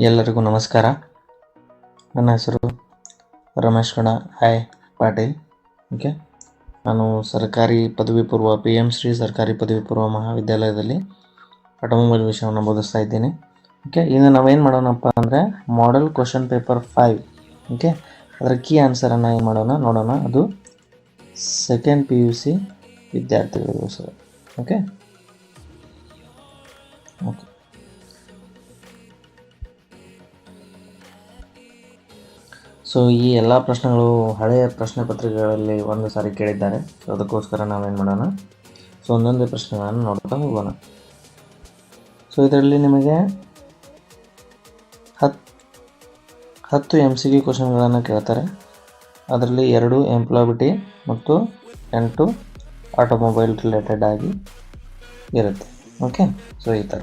ಎಲ್ಲರಿಗೂ ನಮಸ್ಕಾರ. ನನ್ನ ಹೆಸರು ರಮೇಶ್ ಗೌಡ ಪಾಟೀಲ್. ಓಕೆ, ನಾನು ಸರ್ಕಾರಿ ಪದವಿ ಪೂರ್ವ PM ಶ್ರೀ ಸರ್ಕಾರಿ ಪದವಿ ಪೂರ್ವ ಮಹಾವಿದ್ಯಾಲಯದಲ್ಲಿ ಆಟೋಮೊಬೈಲ್ ವಿಷಯವನ್ನು ಬೋಧಿಸ್ತಾ ಇದ್ದೀನಿ. ಓಕೆ, ಇನ್ನು ನಾವೇನು ಮಾಡೋಣಪ್ಪ ಅಂದರೆ ಮಾಡೆಲ್ ಕ್ವಶನ್ ಪೇಪರ್ 5. ಓಕೆ, ಅದರ ಕೀ ಆನ್ಸರನ್ನು ಏನು ಮಾಡೋಣ ನೋಡೋಣ. ಅದು ಸೆಕೆಂಡ್ PUC ವಿದ್ಯಾರ್ಥಿಗಳಿಗೂ ಸರ್. ಓಕೆ ಓಕೆ ಸೊ ಈ ಎಲ್ಲ ಪ್ರಶ್ನೆಗಳು ಹಳೆಯ ಪ್ರಶ್ನೆ ಪತ್ರಿಕೆಗಳಲ್ಲಿ ಒಂದು ಸಾರಿ ಕೇಳಿದ್ದಾರೆ. ಸೊ ಅದಕ್ಕೋಸ್ಕರ ನಾವೇನು ಮಾಡೋಣ, ಸೊ ಒಂದೊಂದೇ ಪ್ರಶ್ನೆಗಳನ್ನು ನೋಡ್ತಾ ಹೋಗೋಣ. ಸೊ ಇದರಲ್ಲಿ ನಿಮಗೆ 10 MCQ ಕ್ವಶನ್ಗಳನ್ನು ಕೇಳ್ತಾರೆ. ಅದರಲ್ಲಿ 2 ಎಂಪ್ಲಾಯಬಿಲಿಟಿ ಮತ್ತು 8 ಆಟೋಮೊಬೈಲ್ ರಿಲೇಟೆಡ್ ಆಗಿ ಇರುತ್ತೆ. ಓಕೆ, ಸೊ ಈ ಥರ.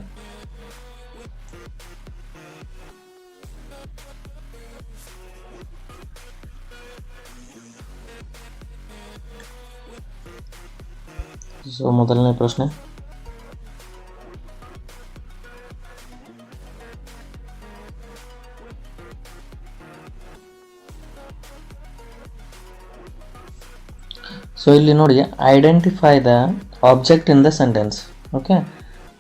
ಸೊ ಮೊದಲನೇ ಪ್ರಶ್ನೆ, ಸೊ ಇಲ್ಲಿ ನೋಡಿ, identify the object in the sentence. Okay,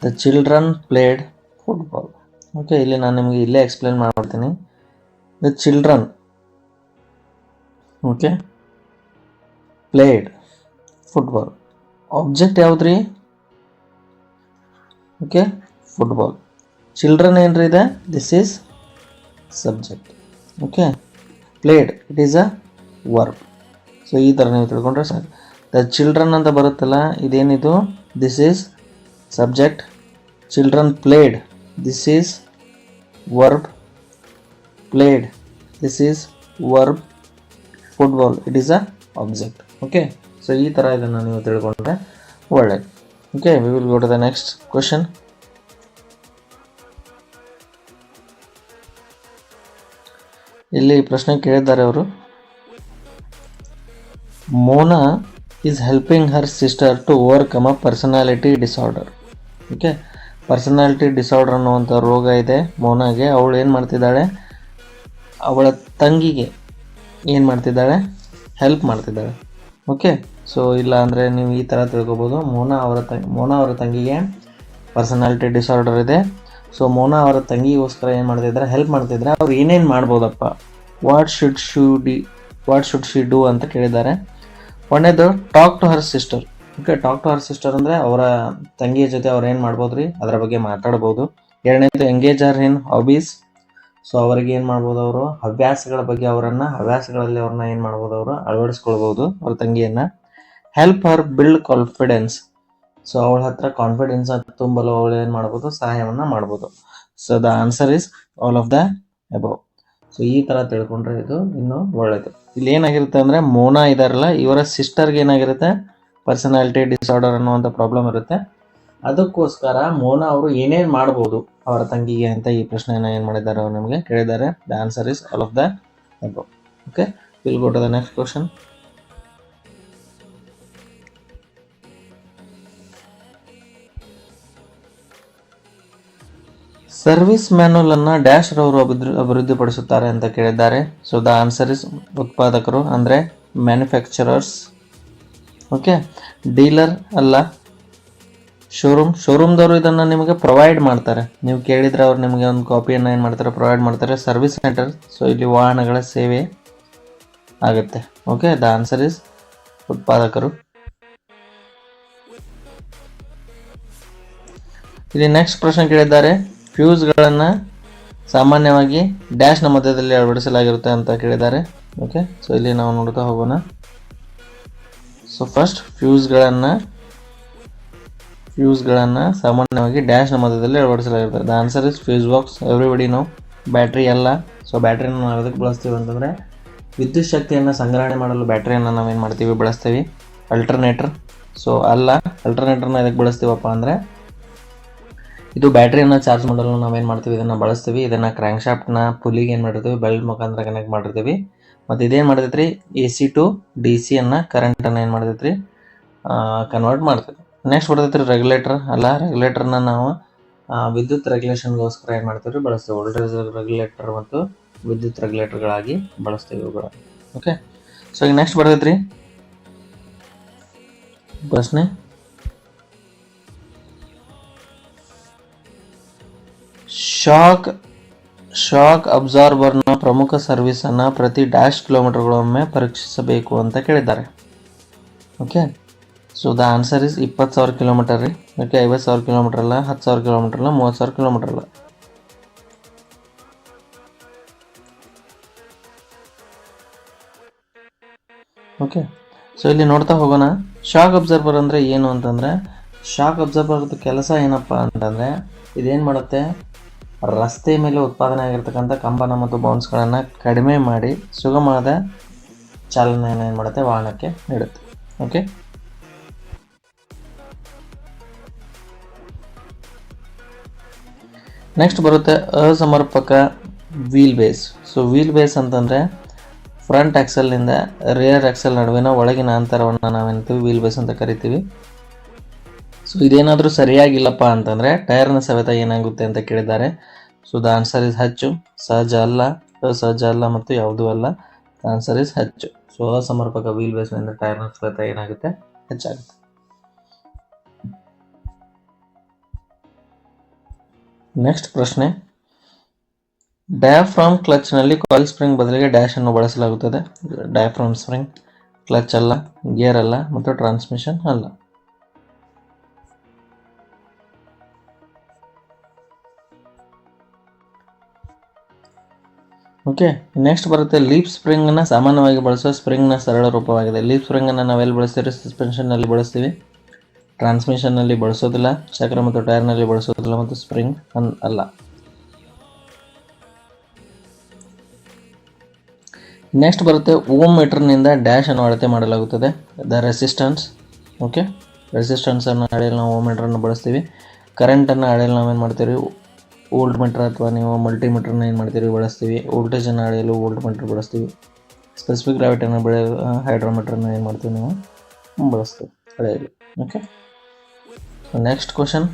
the children played football. Okay, ಇಲ್ಲಿ ನಾನು ನಿಮಗೆ ಇಲ್ಲೇ ಎಕ್ಸ್ಪ್ಲೇನ್ ಮಾಡ್ತೀನಿ. The children okay played football. Object ಯಾವುದ್ರಿ? Okay, football. ಚಿಲ್ಡ್ರನ್ ಏನ್ರಿ ಇದೆ? This is subject. Okay, played it is a verb. So ಈ ಥರ ನೀವು ತಿಳ್ಕೊಂಡ್ರೆ ಸಾಕು. ದ ಚಿಲ್ಡ್ರನ್ ಅಂತ ಬರುತ್ತಲ್ಲ, ಇದೇನಿದು? This is subject. Children played, this is verb. Played, this is verb. Football, it is a object. Okay, so ಈ ಥರ ಇದನ್ನು ನೀವು ತಿಳ್ಕೊಂಡ್ರೆ ಒಳ್ಳೆಯದು. Okay, we will go to the next question. ಇಲ್ಲಿ ಪ್ರಶ್ನೆ ಕೇಳಿದ್ದಾರೆ ಅವರು, Mona is helping her sister to overcome a personality disorder. Okay, personality disorder ಅನ್ನುವಂಥ ರೋಗ ಇದೆ ಮೋನಾಗೆ. ಅವಳು ಏನು ಮಾಡ್ತಿದ್ದಾಳೆ? ಅವಳ ತಂಗಿಗೆ ಏನು ಮಾಡ್ತಿದ್ದಾಳೆ? ಹೆಲ್ಪ್ ಮಾಡ್ತಿದ್ದಾಳೆ. ಓಕೆ, ಸೊ ಇಲ್ಲ ಅಂದರೆ ನೀವು ಈ ಥರ ತಿಳ್ಕೊಬೋದು, ಮೋನಾ ಅವರ ತಂಗಿಗೆ ಪರ್ಸನಾಲಿಟಿ ಡಿಸಾರ್ಡರ್ ಇದೆ. ಸೊ ಮೋನಾ ಅವರ ತಂಗಿಗೋಸ್ಕರ ಏನು ಮಾಡ್ತಿದ್ದಾರೆ? ಹೆಲ್ಪ್ ಮಾಡ್ತಿದ್ದಾರೆ. ಅವ್ರು ಏನೇನು ಮಾಡ್ಬೋದಪ್ಪ? ವಾಟ್ ಶುಡ್ ಶಿ ಡೂ ಅಂತ ಕೇಳಿದ್ದಾರೆ. ಒಂದೇದು, talk to her sister. Okay, talk to her sister ಅಂದರೆ ಅವರ ತಂಗಿಯ ಜೊತೆ ಅವ್ರು ಏನು ಮಾಡ್ಬೋದು ರೀ? ಅದರ ಬಗ್ಗೆ ಮಾತಾಡ್ಬೋದು. ಎರಡನೇದು, ಎಂಗೇಜ್ ಹರ್ ಇನ್ ಹಾಬೀಸ್. ಸೊ ಅವರಿಗೆ ಏನು ಮಾಡ್ಬೋದು? ಅವರು ಹವ್ಯಾಸಗಳಲ್ಲಿ ಅವ್ರನ್ನ ಏನು ಮಾಡ್ಬೋದು? ಅವರು ಅಳವಡಿಸ್ಕೊಳ್ಬೋದು ಅವ್ರ ತಂಗಿಯನ್ನು. Help her build confidence. So ಅವಳ ಹತ್ರ ಕಾನ್ಫಿಡೆನ್ಸ್ ತುಂಬಲು ಅವಳು ಏನು ಮಾಡ್ಬೋದು? ಸಹಾಯವನ್ನು ಮಾಡ್ಬೋದು. So the answer is all of the above. So ಈ ಥರ ತಿಳ್ಕೊಂಡ್ರೆ ಇದು ಇನ್ನೂ ಒಳ್ಳೆಯದು. ಇಲ್ಲಿ ಏನಾಗಿರುತ್ತೆ ಅಂದರೆ, ಮೋನಾ ಇದಾರಲ್ಲ, ಇವರ ಸಿಸ್ಟರ್ಗೆ ಏನಾಗಿರುತ್ತೆ? ಪರ್ಸನಾಲಿಟಿ ಡಿಸಾರ್ಡರ್ ಅನ್ನುವಂಥ ಪ್ರಾಬ್ಲಮ್ ಇರುತ್ತೆ. ಅದಕ್ಕೋಸ್ಕರ ಮೋನಾ ಅವರು ಏನೇನು ಮಾಡ್ಬೋದು ಅವರ ತಂಗಿಗೆ ಅಂತ ಈ ಪ್ರಶ್ನೆಯನ್ನು ಏನು ಮಾಡಿದ್ದಾರೆ? ಅವರು ನಮಗೆ ಕೇಳಿದ್ದಾರೆ. The answer is all of the above. Okay, will go to the next question. Service manual ಅನ್ನ ಡ್ಯಾಶ್ ರವರು ಅಭಿವೃದ್ಧಿಪಡಿಸುತ್ತಾರೆ ಅಂತ ಕೇಳಿದ್ದಾರೆ. ಸೊ ದ ಆನ್ಸರ್ ಇಸ್ ಉತ್ಪಾದಕರು, ಅಂದರೆ ಮ್ಯಾನುಫ್ಯಾಕ್ಚರರ್ಸ್. ಓಕೆ, ಡೀಲರ್ ಅಲ್ಲ, ಶೋರೂಮ್ದವರು ಇದನ್ನು ನಿಮಗೆ ಪ್ರೊವೈಡ್ ಮಾಡ್ತಾರೆ. ನೀವು ಕೇಳಿದರೆ ಅವ್ರು ನಿಮಗೆ ಒಂದು ಕಾಪಿಯನ್ನು ಏನು ಮಾಡ್ತಾರೆ? ಪ್ರೊವೈಡ್ ಮಾಡ್ತಾರೆ. ಸರ್ವಿಸ್ ಸೆಂಟರ್, ಸೊ ಇಲ್ಲಿ ವಾಹನಗಳ ಸೇವೆ ಆಗುತ್ತೆ. ಓಕೆ, ದ ಆನ್ಸರ್ ಇಸ್ ಉತ್ಪಾದಕರು. ಇಲ್ಲಿ ನೆಕ್ಸ್ಟ್ ಪ್ರಶ್ನೆ ಕೇಳಿದ್ದಾರೆ, ಫ್ಯೂಸ್ಗಳನ್ನು ಸಾಮಾನ್ಯವಾಗಿ ಡ್ಯಾಶ್ನ ಮಧ್ಯದಲ್ಲಿ ಅಳವಡಿಸಲಾಗಿರುತ್ತೆ ಅಂತ ಕೇಳಿದ್ದಾರೆ. ಓಕೆ, ಸೊ ಇಲ್ಲಿ ನಾವು ನೋಡ್ತಾ ಹೋಗೋಣ. ಸೊ ಫಸ್ಟ್, ಫ್ಯೂಸ್ಗಳನ್ನು ಸಾಮಾನ್ಯವಾಗಿ ಡ್ಯಾಶ್ನ ಮಧ್ಯದಲ್ಲಿ ಅಳವಡಿಸಲಾಗಿರುತ್ತೆ. The answer is fuse box. Everybody know. Battery ಅಲ್ಲ. ಸೊ ಬ್ಯಾಟ್ರಿನ ನಾವು ಎದಕ್ಕೆ ಬಳಸ್ತೀವಿ ಅಂತಂದರೆ, ವಿದ್ಯುತ್ ಶಕ್ತಿಯನ್ನು ಸಂಗ್ರಹಣೆ ಮಾಡಲು ಬ್ಯಾಟ್ರಿಯನ್ನು ನಾವೇನು ಮಾಡ್ತೀವಿ? ಬಳಸ್ತೀವಿ. ಅಲ್ಟರ್ನೇಟರ್, ಸೊ ಅಲ್ಲ. ಅಲ್ಟರ್ನೇಟರ್ನ ಎದಕ್ಕೆ ಬಳಸ್ತೀವಪ್ಪ ಅಂದರೆ, ಇದು ಬ್ಯಾಟ್ರಿಯನ್ನು ಚಾರ್ಜ್ ಮಾಡಲು ನಾವೇನು ಮಾಡ್ತೀವಿ? ಇದನ್ನು ಬಳಸ್ತೀವಿ. ಇದನ್ನು ಕ್ರ್ಯಾಂಕ್ ಶಾಫ್ಟ್ನ ಪುಲಿಗೆ ಏನು ಮಾಡಿರ್ತೀವಿ? ಬೆಲ್ಟ್ ಮುಖಾಂತರ ಕನೆಕ್ಟ್ ಮಾಡಿರ್ತೀವಿ. ಮತ್ತು ಇದೇನು ಮಾಡ್ತೈತ್ರಿ? AC ಟು DC ಕರೆಂಟನ್ನು ಏನು ಮಾಡ್ತೈತ್ರಿ? ಕನ್ವರ್ಟ್ ಮಾಡ್ತೈತಿ. ನೆಕ್ಸ್ಟ್ ಬರ್ತೈತ್ರಿ ರೆಗ್ಯುಲೇಟರ್. ಅಲ್ಲ, ರೆಗ್ಯುಲೇಟರ್ನ ನಾವು ವಿದ್ಯುತ್ ರೆಗ್ಯುಲೇಷನ್ಗೋಸ್ಕರ ಏನು ಮಾಡ್ತೀವಿ ಬಳಸ್ತೀವಿ. ವೋಲ್ಟೇಜ್ ರೆಗ್ಯುಲೇಟರ್ ಮತ್ತು ವಿದ್ಯುತ್ ರೆಗ್ಯುಲೇಟರ್ಗಳಾಗಿ ಬಳಸ್ತೀವಿ ಇವುಗಳು. ಓಕೆ, ಸೊ ಈಗ ನೆಕ್ಸ್ಟ್ ಬರ್ತೈತ್ರಿ ಪ್ರಶ್ನೆ. ಶಾಕ್ ಅಬ್ಸಾರ್ಬರ್ನ ಪ್ರಮುಖ ಸರ್ವಿಸ್ ಅನ್ನ ಪ್ರತಿ ಡ್ಯಾಶ್ ಕಿಲೋಮೀಟರ್ಗಳೊಮ್ಮೆ ಪರೀಕ್ಷಿಸಬೇಕು ಅಂತ ಕೇಳಿದ್ದಾರೆ. Okay, so the answer is 20,000 kilometre ರೀ. ಓಕೆ, 50,000 ಕಿಲೋಮೀಟರ್ ಅಲ್ಲ, 10,000 ಕಿಲೋಮೀಟರ್ ಅಲ್ಲ, 30,000 ಕಿಲೋಮೀಟರ್ ಅಲ್ಲ. ಓಕೆ, ಸೊ ಇಲ್ಲಿ ನೋಡ್ತಾ ಹೋಗೋಣ. ಶಾಕ್ ಅಬ್ಸರ್ವರ್ ಅಂದರೆ ಏನು ಅಂತಂದರೆ, ಶಾಕ್ ಅಬ್ಸರ್ವರ್ದು ಕೆಲಸ ಏನಪ್ಪ ಅಂತಂದರೆ, ಇದೇನು ಮಾಡುತ್ತೆ, ರಸ್ತೆ ಮೇಲೆ ಉತ್ಪಾದನೆ ಆಗಿರ್ತಕ್ಕಂಥ ಕಂಪನ ಮತ್ತು ಬೌನ್ಸ್ಗಳನ್ನು ಕಡಿಮೆ ಮಾಡಿ ಸುಗಮವಾದ ಚಾಲನೆಯನ್ನು ಏನು ಮಾಡುತ್ತೆ, ವಾಹನಕ್ಕೆ ನೀಡುತ್ತೆ. ಓಕೆ, ನೆಕ್ಸ್ಟ್ ಬರುತ್ತೆ ಅಸಮರ್ಪಕ wheel base. So wheel base ಅಂತಂದರೆ ಫ್ರಂಟ್ ಆಕ್ಸಲ್ನಿಂದ ರಿಯರ್ ಆಕ್ಸಲ್ ನಡುವಿನ ಒಳಗಿನ ಅಂತರವನ್ನು ನಾವೇನ್ತೀವಿ ವೀಲ್ ಬೇಸ್ ಅಂತ ಕರಿತೀವಿ. ಸೊ ಇದೇನಾದರೂ ಸರಿಯಾಗಿಲ್ಲಪ್ಪ ಅಂತಂದರೆ ಟೈರ್ನ ಸವೆತ ಏನಾಗುತ್ತೆ ಅಂತ ಕೇಳಿದ್ದಾರೆ. ಸೊ ದ ಆನ್ಸರ್ ಇಸ್ ಹೆಚ್ಚು, ಸಹಜ ಅಲ್ಲ, ಅಸಹಜ ಅಲ್ಲ ಮತ್ತು ಯಾವುದೂ ಅಲ್ಲ. ದ ಆನ್ಸರ್ ಇಸ್ ಹೆಚ್ಚು. ಸೊ ಅಸಮರ್ಪಕ ವೀಲ್ ಬೇಸ್ನಿಂದ ಟೈರ್ನ ಸವೆತ ಏನಾಗುತ್ತೆ, ಹೆಚ್ಚಾಗುತ್ತೆ. ನೆಕ್ಸ್ಟ್ ಪ್ರಶ್ನೆ. ಡಯಾಫ್ರಾಮ್ ಕ್ಲಚ್ನಲ್ಲಿ ಕಾಯಿಲ್ ಸ್ಪ್ರಿಂಗ್ ಬದಲಿಗೆ ಡ್ಯಾಶ್ ಅನ್ನು ಬಳಸಲಾಗುತ್ತದೆ. ಡಯಾಫ್ರಾಮ್ ಸ್ಪ್ರಿಂಗ್ ಕ್ಲಚ್ ಅಲ್ಲ, ಗೇರ್ ಅಲ್ಲ ಮತ್ತು ಟ್ರಾನ್ಸ್ಮಿಷನ್ ಅಲ್ಲ. ಓಕೆ, ನೆಕ್ಸ್ಟ್ ಬರುತ್ತೆ ಲೀಪ್ ಸ್ಪ್ರಿಂಗ್ನ ಸಾಮಾನ್ಯವಾಗಿ ಬಳಸುವ ಸ್ಪ್ರಿಂಗ್ನ ಸರಳ ರೂಪವಾಗಿದೆ. ಲೀಪ್ ಸ್ಪ್ರಿಂಗನ್ನು ನಾವೆಲ್ಲಿ ಬಳಸ್ತೀವಿ, ಸಸ್ಪೆನ್ಷನ್ನಲ್ಲಿ ಬಳಸ್ತೀವಿ, ಟ್ರಾನ್ಸ್ಮಿಷನ್ನಲ್ಲಿ ಬಳಸೋದಿಲ್ಲ, ಚಕ್ರ ಮತ್ತು ಟೈರ್ನಲ್ಲಿ ಬಳಸೋದಿಲ್ಲ ಮತ್ತು ಸ್ಪ್ರಿಂಗ್ ಅಲ್ಲ. ನೆಕ್ಸ್ಟ್ ಬರುತ್ತೆ ಓಮ್ ಮೀಟರ್ನಿಂದ ಡ್ಯಾಶ್ ಅನ್ನು ಅಳತೆ ಮಾಡಲಾಗುತ್ತದೆ. The resistance. ಓಕೆ, ರೆಸಿಸ್ಟೆನ್ಸನ್ನು ಅಳೆಯಲು ನಾವು ಓಮ್ ಮೀಟರನ್ನು ಬಳಸ್ತೀವಿ. ಕರೆಂಟನ್ನು ಅಳೆಯಲು ನಾವೇನು ಮಾಡ್ತೀವಿ, ವೋಲ್ಟ್ ಮೀಟರ್ ಅಥವಾ ನೀವು ಮಲ್ಟಿಮೀಟರ್ನ ಏನು ಮಾಡ್ತೀವಿ ಬಳಸ್ತೀವಿ. ವೋಲ್ಟೇಜನ್ನು ಅಳೆಯಲು ವೋಲ್ಟ್ ಮೀಟರ್ ಬಳಸ್ತೀವಿ. ಸ್ಪೆಸಿಫಿಕ್ ಗ್ರಾವಿಟಿಯನ್ನು ಬೆಳೆಯಲು ಹೈಡ್ರೋಮೀಟರ್ನ ಏನು ಮಾಡ್ತೀವಿ ನಾವು ಬಳಸ್ತೀವಿ ಅಳೆಯಲು. Okay, next question.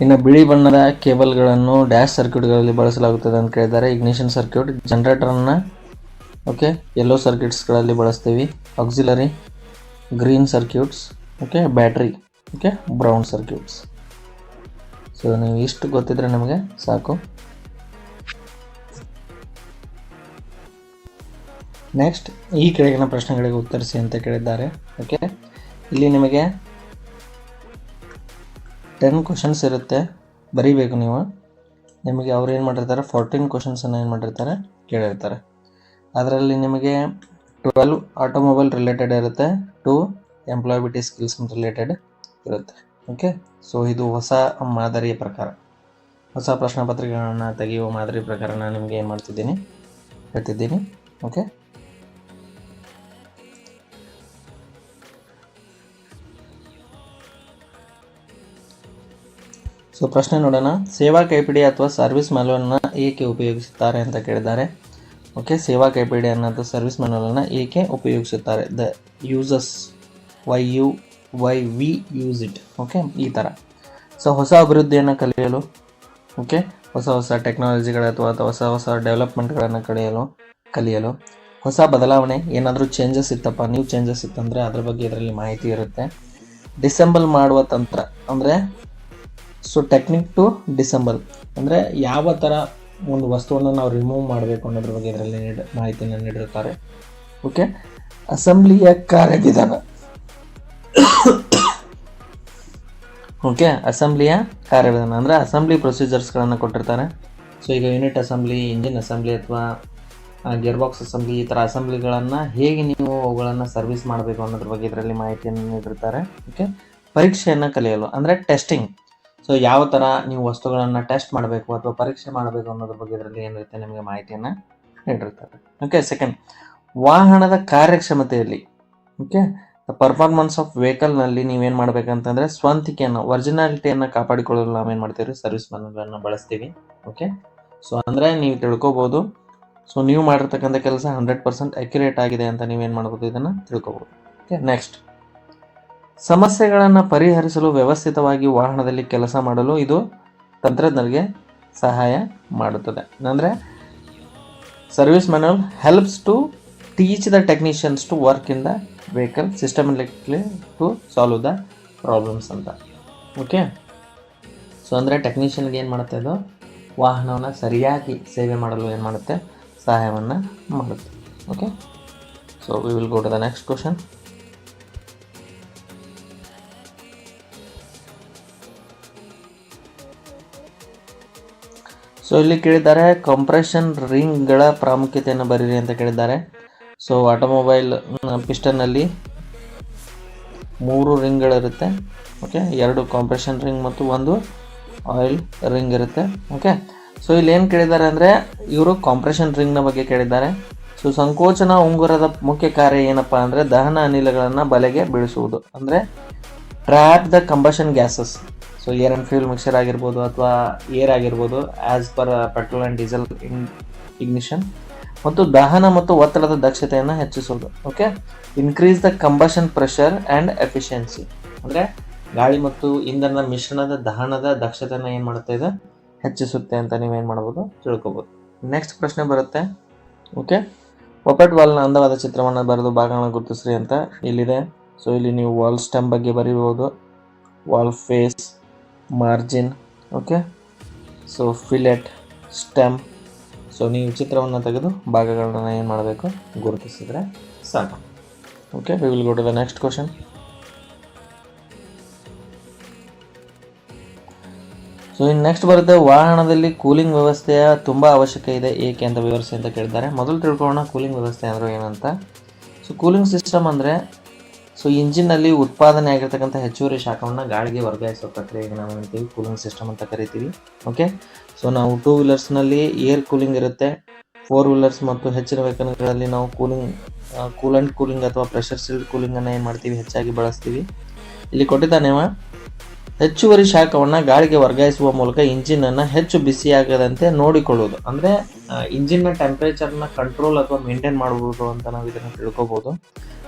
ಇನ್ನು ಬಿಳಿ ಬಣ್ಣದ ಕೇಬಲ್ಗಳನ್ನು ಡ್ಯಾಶ್ ಸರ್ಕ್ಯೂಟ್ಗಳಲ್ಲಿ ಬಳಸಲಾಗುತ್ತದೆ ಅಂತ ಕೇಳಿದ್ದಾರೆ. ಇಗ್ನಿಷನ್ ಸರ್ಕ್ಯೂಟ್, ಜನರೇಟರನ್ನು ಓಕೆ ಯೆಲ್ಲೋ ಸರ್ಕ್ಯೂಟ್ಸ್ಗಳಲ್ಲಿ ಬಳಸ್ತೀವಿ. Auxiliary green circuits, okay battery okay brown circuits. So ನೀವು ಇಷ್ಟು ಗೊತ್ತಿದ್ರೆ ನಮಗೆ ಸಾಕು. ನೆಕ್ಸ್ಟ್, ಈ ಕೆಳಗಿನ ಪ್ರಶ್ನೆಗಳಿಗೆ ಉತ್ತರಿಸಿ ಅಂತ ಕೇಳಿದ್ದಾರೆ. ಓಕೆ, ಇಲ್ಲಿ ನಿಮಗೆ 10 ಕ್ವಶನ್ಸ್ ಇರುತ್ತೆ, ಬರೀಬೇಕು ನೀವು. ನಿಮಗೆ ಅವ್ರು ಏನು ಮಾಡಿರ್ತಾರೆ, 14 ಕ್ವಶನ್ಸನ್ನು ಏನು ಮಾಡಿರ್ತಾರೆ, ಕೇಳಿರ್ತಾರೆ. ಅದರಲ್ಲಿ ನಿಮಗೆ 12 ಆಟೋಮೊಬೈಲ್ ರಿಲೇಟೆಡ್ ಇರುತ್ತೆ, 2 ಎಂಪ್ಲಾಯಬಿಲಿಟಿ ಸ್ಕಿಲ್ಸ್ ರಿಲೇಟೆಡ್ ಇರುತ್ತೆ. ಓಕೆ, ಸೊ ಇದು ಹೊಸ ಮಾದರಿಯ ಪ್ರಕಾರ, ಹೊಸ ಪ್ರಶ್ನೆ ಪತ್ರಿಕೆಗಳನ್ನು ತೆಗೆಯುವ ಮಾದರಿ ಪ್ರಕಾರ ನಾನು ನಿಮಗೆ ಏನು ಮಾಡ್ತಿದ್ದೀನಿ, ಹೇಳ್ತಿದ್ದೀನಿ. ಓಕೆ, ಸೊ ಪ್ರಶ್ನೆ ನೋಡೋಣ. ಸೇವಾ ಕೈಪಿಡಿ ಅಥವಾ ಸರ್ವಿಸ್ ಮ್ಯಾನ್ಯುವಲ್ನ ಏಕೆ ಉಪಯೋಗಿಸುತ್ತಾರೆ ಅಂತ ಕೇಳಿದ್ದಾರೆ. ಓಕೆ, ಸೇವಾ ಕೈಪಿಡಿಯನ್ನು ಅಥವಾ ಸರ್ವಿಸ್ ಮ್ಯಾನ್ಯುವಲ್ನ ಏಕೆ ಉಪಯೋಗಿಸುತ್ತಾರೆ, the uses, why we use it. Okay, ಈ ಥರ. ಸೊ ಹೊಸ ಅಭಿವೃದ್ಧಿಯನ್ನು ಕಲಿಯಲು, ಓಕೆ ಹೊಸ ಟೆಕ್ನಾಲಜಿಗಳ ಅಥವಾ ಹೊಸ ಡೆವಲಪ್ಮೆಂಟ್ಗಳನ್ನು ಕಲಿಯಲು, ಹೊಸ ಬದಲಾವಣೆ, ಏನಾದರೂ ಚೇಂಜಸ್ ಇತ್ತಪ್ಪ, ನ್ಯೂ ಚೇಂಜಸ್ ಇತ್ತಂದರೆ ಅದ್ರ ಬಗ್ಗೆ ಇದರಲ್ಲಿ ಮಾಹಿತಿ ಇರುತ್ತೆ. ಡಿಸೆಂಬಲ್ ಮಾಡುವ ತಂತ್ರ ಅಂದರೆ, ಸೊ ಟೆಕ್ನಿಕ್ ಟು ಡಿಸೆಂಬಲ್ ಅಂದರೆ ಯಾವ ಥರ ಒಂದು ವಸ್ತುವನ್ನು ನಾವು ರಿಮೂವ್ ಮಾಡಬೇಕು ಅನ್ನೋದ್ರ ಬಗ್ಗೆ ಇದರಲ್ಲಿ ಮಾಹಿತಿಯನ್ನು ನೀಡಿರ್ತಾರೆ. ಓಕೆ, ಅಸೆಂಬ್ಲಿಯ ಕಾರ್ಯವಿಧಾನ, ಓಕೆ ಅಸೆಂಬ್ಲಿಯ ಕಾರ್ಯವಿಧಾನ ಅಂದರೆ ಅಸೆಂಬ್ಲಿ ಪ್ರೊಸೀಜರ್ಸ್ಗಳನ್ನು ಕೊಟ್ಟಿರ್ತಾರೆ. ಸೊ ಈಗ ಯೂನಿಟ್ ಅಸೆಂಬ್ಲಿ, ಇಂಜಿನ್ ಅಸೆಂಬ್ಲಿ ಅಥವಾ ಗೇರ್ ಬಾಕ್ಸ್ ಅಸೆಂಬ್ಲಿ, ಈ ಥರ ಅಸೆಂಬ್ಲಿಗಳನ್ನು ಹೇಗೆ ನೀವು ಅವುಗಳನ್ನು ಸರ್ವಿಸ್ ಮಾಡಬೇಕು ಅನ್ನೋದ್ರ ಬಗ್ಗೆ ಇದರಲ್ಲಿ ಮಾಹಿತಿಯನ್ನು ನೀಡಿರ್ತಾರೆ. ಓಕೆ, ಪರೀಕ್ಷೆಯನ್ನು ಕಲಿಯಲು ಅಂದರೆ ಟೆಸ್ಟಿಂಗ್. ಸೊ ಯಾವ ಥರ ನೀವು ವಸ್ತುಗಳನ್ನು ಟೆಸ್ಟ್ ಮಾಡಬೇಕು ಅಥವಾ ಪರೀಕ್ಷೆ ಮಾಡಬೇಕು ಅನ್ನೋದ್ರ ಬಗ್ಗೆ ಇದರಲ್ಲಿ ಏನಿರುತ್ತೆ ನಿಮಗೆ ಮಾಹಿತಿಯನ್ನು ನೀಡಿರ್ತಾರೆ. ಓಕೆ, ಸೆಕೆಂಡ್, ವಾಹನದ ಕಾರ್ಯಕ್ಷಮತೆಯಲ್ಲಿ, ಓಕೆ ಪರ್ಫಾರ್ಮೆನ್ಸ್ ಆಫ್ ವೆಹಿಕಲ್ನಲ್ಲಿ ನೀವೇನು ಮಾಡಬೇಕಂತಂದರೆ ಸ್ವಂತಿಕೆಯನ್ನು, ಒರಿಜಿನಾಲಿಟಿಯನ್ನು ಕಾಪಾಡಿಕೊಳ್ಳಲು ನಾವೇನು ಮಾಡ್ತೀವಿ, ಸರ್ವಿಸ್ ಮ್ಯಾನ್ಯುವಲನ್ನು ಬಳಸ್ತೀವಿ. ಓಕೆ, ಸೊ ಅಂದರೆ ನೀವು ತಿಳ್ಕೊಬೋದು, ಸೊ ನೀವು ಮಾಡಿರ್ತಕ್ಕಂಥ ಕೆಲಸ 100% ಅಕ್ಯುರೇಟ್ ಆಗಿದೆ ಅಂತ ನೀವೇನು ಮಾಡ್ಬೋದು, ಇದನ್ನು ತಿಳ್ಕೊಬೋದು. ಓಕೆ, ನೆಕ್ಸ್ಟ್ ಸಮಸ್ಯೆಗಳನ್ನು ಪರಿಹರಿಸಲು ವ್ಯವಸ್ಥಿತವಾಗಿ ವಾಹನದಲ್ಲಿ ಕೆಲಸ ಮಾಡಲು ಇದು ತಂತ್ರಜ್ಞರಿಗೆ ಸಹಾಯ ಮಾಡುತ್ತದೆ. ಅಂದರೆ service manual helps to teach the technicians to work in the vehicle systematically to solve the problems ಅಂತ. ಓಕೆ, ಸೊ ಅಂದರೆ ಟೆಕ್ನಿಷಿಯನ್ಗೆ ಏನು ಮಾಡುತ್ತೆ, ಇದು ವಾಹನವನ್ನು ಸರಿಯಾಗಿ ಸೇವೆ ಮಾಡಲು ಏನು ಮಾಡುತ್ತೆ, ಸಹಾಯವನ್ನು ಮಾಡುತ್ತೆ. Okay, so we will go to the next question. So ಇಲ್ಲಿ ಕೇಳಿದ್ದಾರೆ ಕಂಪ್ರೆಷನ್ ರಿಂಗ್ಗಳ ಪ್ರಾಮುಖ್ಯತೆಯನ್ನು ಬರೀರಿ ಅಂತ ಕೇಳಿದ್ದಾರೆ. ಸೊ ಆಟೋಮೊಬೈಲ್ ಪಿಸ್ಟನ್ನಲ್ಲಿ 3 ರಿಂಗ್ಗಳಿರುತ್ತೆ. ಓಕೆ, 2 ಕಾಂಪ್ರೆಷನ್ ರಿಂಗ್ ಮತ್ತು 1 ಆಯಿಲ್ ರಿಂಗ್ ಇರುತ್ತೆ. ಓಕೆ, ಸೊ ಇಲ್ಲಿ ಏನು ಕೇಳಿದ್ದಾರೆ ಅಂದರೆ ಇವರು ಕಾಂಪ್ರೆಷನ್ ರಿಂಗ್ನ ಬಗ್ಗೆ ಕೇಳಿದ್ದಾರೆ. ಸೊ ಸಂಕೋಚನ ಉಂಗುರದ ಮುಖ್ಯ ಕಾರ್ಯ ಏನಪ್ಪ ಅಂದರೆ ದಹನ ಅನಿಲಗಳನ್ನು ಬಲೆಗೆ ಬೀಳಿಸುವುದು, ಅಂದರೆ trap the combustion gases. So air and fuel mixer ಆಗಿರ್ಬೋದು ಅಥವಾ ಏರ್ ಆಗಿರ್ಬೋದು as per petrol and diesel ignition, ಮತ್ತು ದಹನ ಮತ್ತು ಒತ್ತಡದ ದಕ್ಷತೆಯನ್ನು ಹೆಚ್ಚಿಸುವುದು. Okay, increase the combustion pressure and efficiency, ಅಂದರೆ ಗಾಳಿ ಮತ್ತು ಇಂಧನದ ಮಿಶ್ರಣದ ದಹನದ ದಕ್ಷತೆಯನ್ನು ಏನು ಮಾಡುತ್ತೆ, ಇದು ಹೆಚ್ಚಿಸುತ್ತೆ ಅಂತ ನೀವೇನು ಮಾಡ್ಬೋದು, ತಿಳ್ಕೊಬೋದು. ನೆಕ್ಸ್ಟ್ ಪ್ರಶ್ನೆ ಬರುತ್ತೆ. ಓಕೆ, ಪಪೆಟ್ ವಾಲ್ನ ಅಂದವಾದ ಚಿತ್ರವನ್ನು ಬರೆದು ಭಾಗಗಳನ್ನು ಗುರುತಿಸ್ರಿ ಅಂತ ಇಲ್ಲಿದೆ. ಸೊ ಇಲ್ಲಿ ನೀವು ವಾಲ್ ಸ್ಟೆಮ್ ಬಗ್ಗೆ ಬರೀಬೋದು, valve face, margin. Okay, so fillet, stem. So ನೀವು ಚಿತ್ರವನ್ನು ತೆಗೆದು ಭಾಗಗಳನ್ನ ಏನು ಮಾಡಬೇಕು, ಗುರುತಿಸಿದರೆ ಸಾಕು. Okay, we will go to the next question. So ಇನ್ನು ನೆಕ್ಸ್ಟ್ ಬರುತ್ತೆ, ವಾಹನದಲ್ಲಿ ಕೂಲಿಂಗ್ ವ್ಯವಸ್ಥೆಯ ತುಂಬ ಅವಶ್ಯಕ ಇದೆ, ಏಕೆ ಅಂತ ವಿವರಿಸಿ ಅಂತ ಕೇಳಿದ್ದಾರೆ. ಮೊದಲು ತಿಳ್ಕೊಳ್ಳೋಣ ಕೂಲಿಂಗ್ ವ್ಯವಸ್ಥೆ ಅಂದರೆ ಏನಂತ. ಸೊ ಕೂಲಿಂಗ್ ಸಿಸ್ಟಮ್ ಅಂದರೆ ಸೊ ಇಂಜಿನ್ನಲ್ಲಿ ಉತ್ಪಾದನೆ ಆಗಿರ್ತಕ್ಕಂಥ ಹೆಚ್ಚುವರಿ ಶಾಖವನ್ನು ಗಾಳಿಗೆ ವರ್ಗಾಯಿಸೋ ಪ್ರಕ್ರಿಯೆಗೆ ನಾವು ಹೇಳ್ತೀವಿ ಕೂಲಿಂಗ್ ಸಿಸ್ಟಮ್ ಅಂತ ಕರಿತೀವಿ. ಓಕೆ, ಸೊ ನಾವು 2 ವೀಲರ್ಸ್ನಲ್ಲಿ ಏರ್ ಕೂಲಿಂಗ್ ಇರುತ್ತೆ, 4 ವೀಲರ್ಸ್ ಮತ್ತು ಹೆಚ್ಚಿನ ವೆಹಿಕಲ್ಗಳಲ್ಲಿ ನಾವು ಕೂಲೆಂಟ್ ಕೂಲಿಂಗ್ ಅಥವಾ ಪ್ರೆಷರ್ ಸೀಲ್ಡ್ ಕೂಲಿಂಗನ್ನು ಏನು ಮಾಡ್ತೀವಿ, ಹೆಚ್ಚಾಗಿ ಬಳಸ್ತೀವಿ. ಇಲ್ಲಿ ಕೊಟ್ಟಿದ್ದಾನೆವ ಹೆಚ್ಚುವರಿ ಶಾಖವನ್ನು ಗಾಳಿಗೆ ವರ್ಗಾಯಿಸುವ ಮೂಲಕ ಇಂಜಿನನ್ನು ಹೆಚ್ಚು ಬಿಸಿಯಾಗದಂತೆ ನೋಡಿಕೊಳ್ಳುವುದು, ಅಂದರೆ ಇಂಜಿನ್ನ ಟೆಂಪ್ರೇಚರ್ನ ಕಂಟ್ರೋಲ್ ಅಥವಾ ಮೇಂಟೈನ್ ಮಾಡ್ಬೋದು ಅಂತ ನಾವು ಇದನ್ನು ತಿಳ್ಕೊಬೋದು.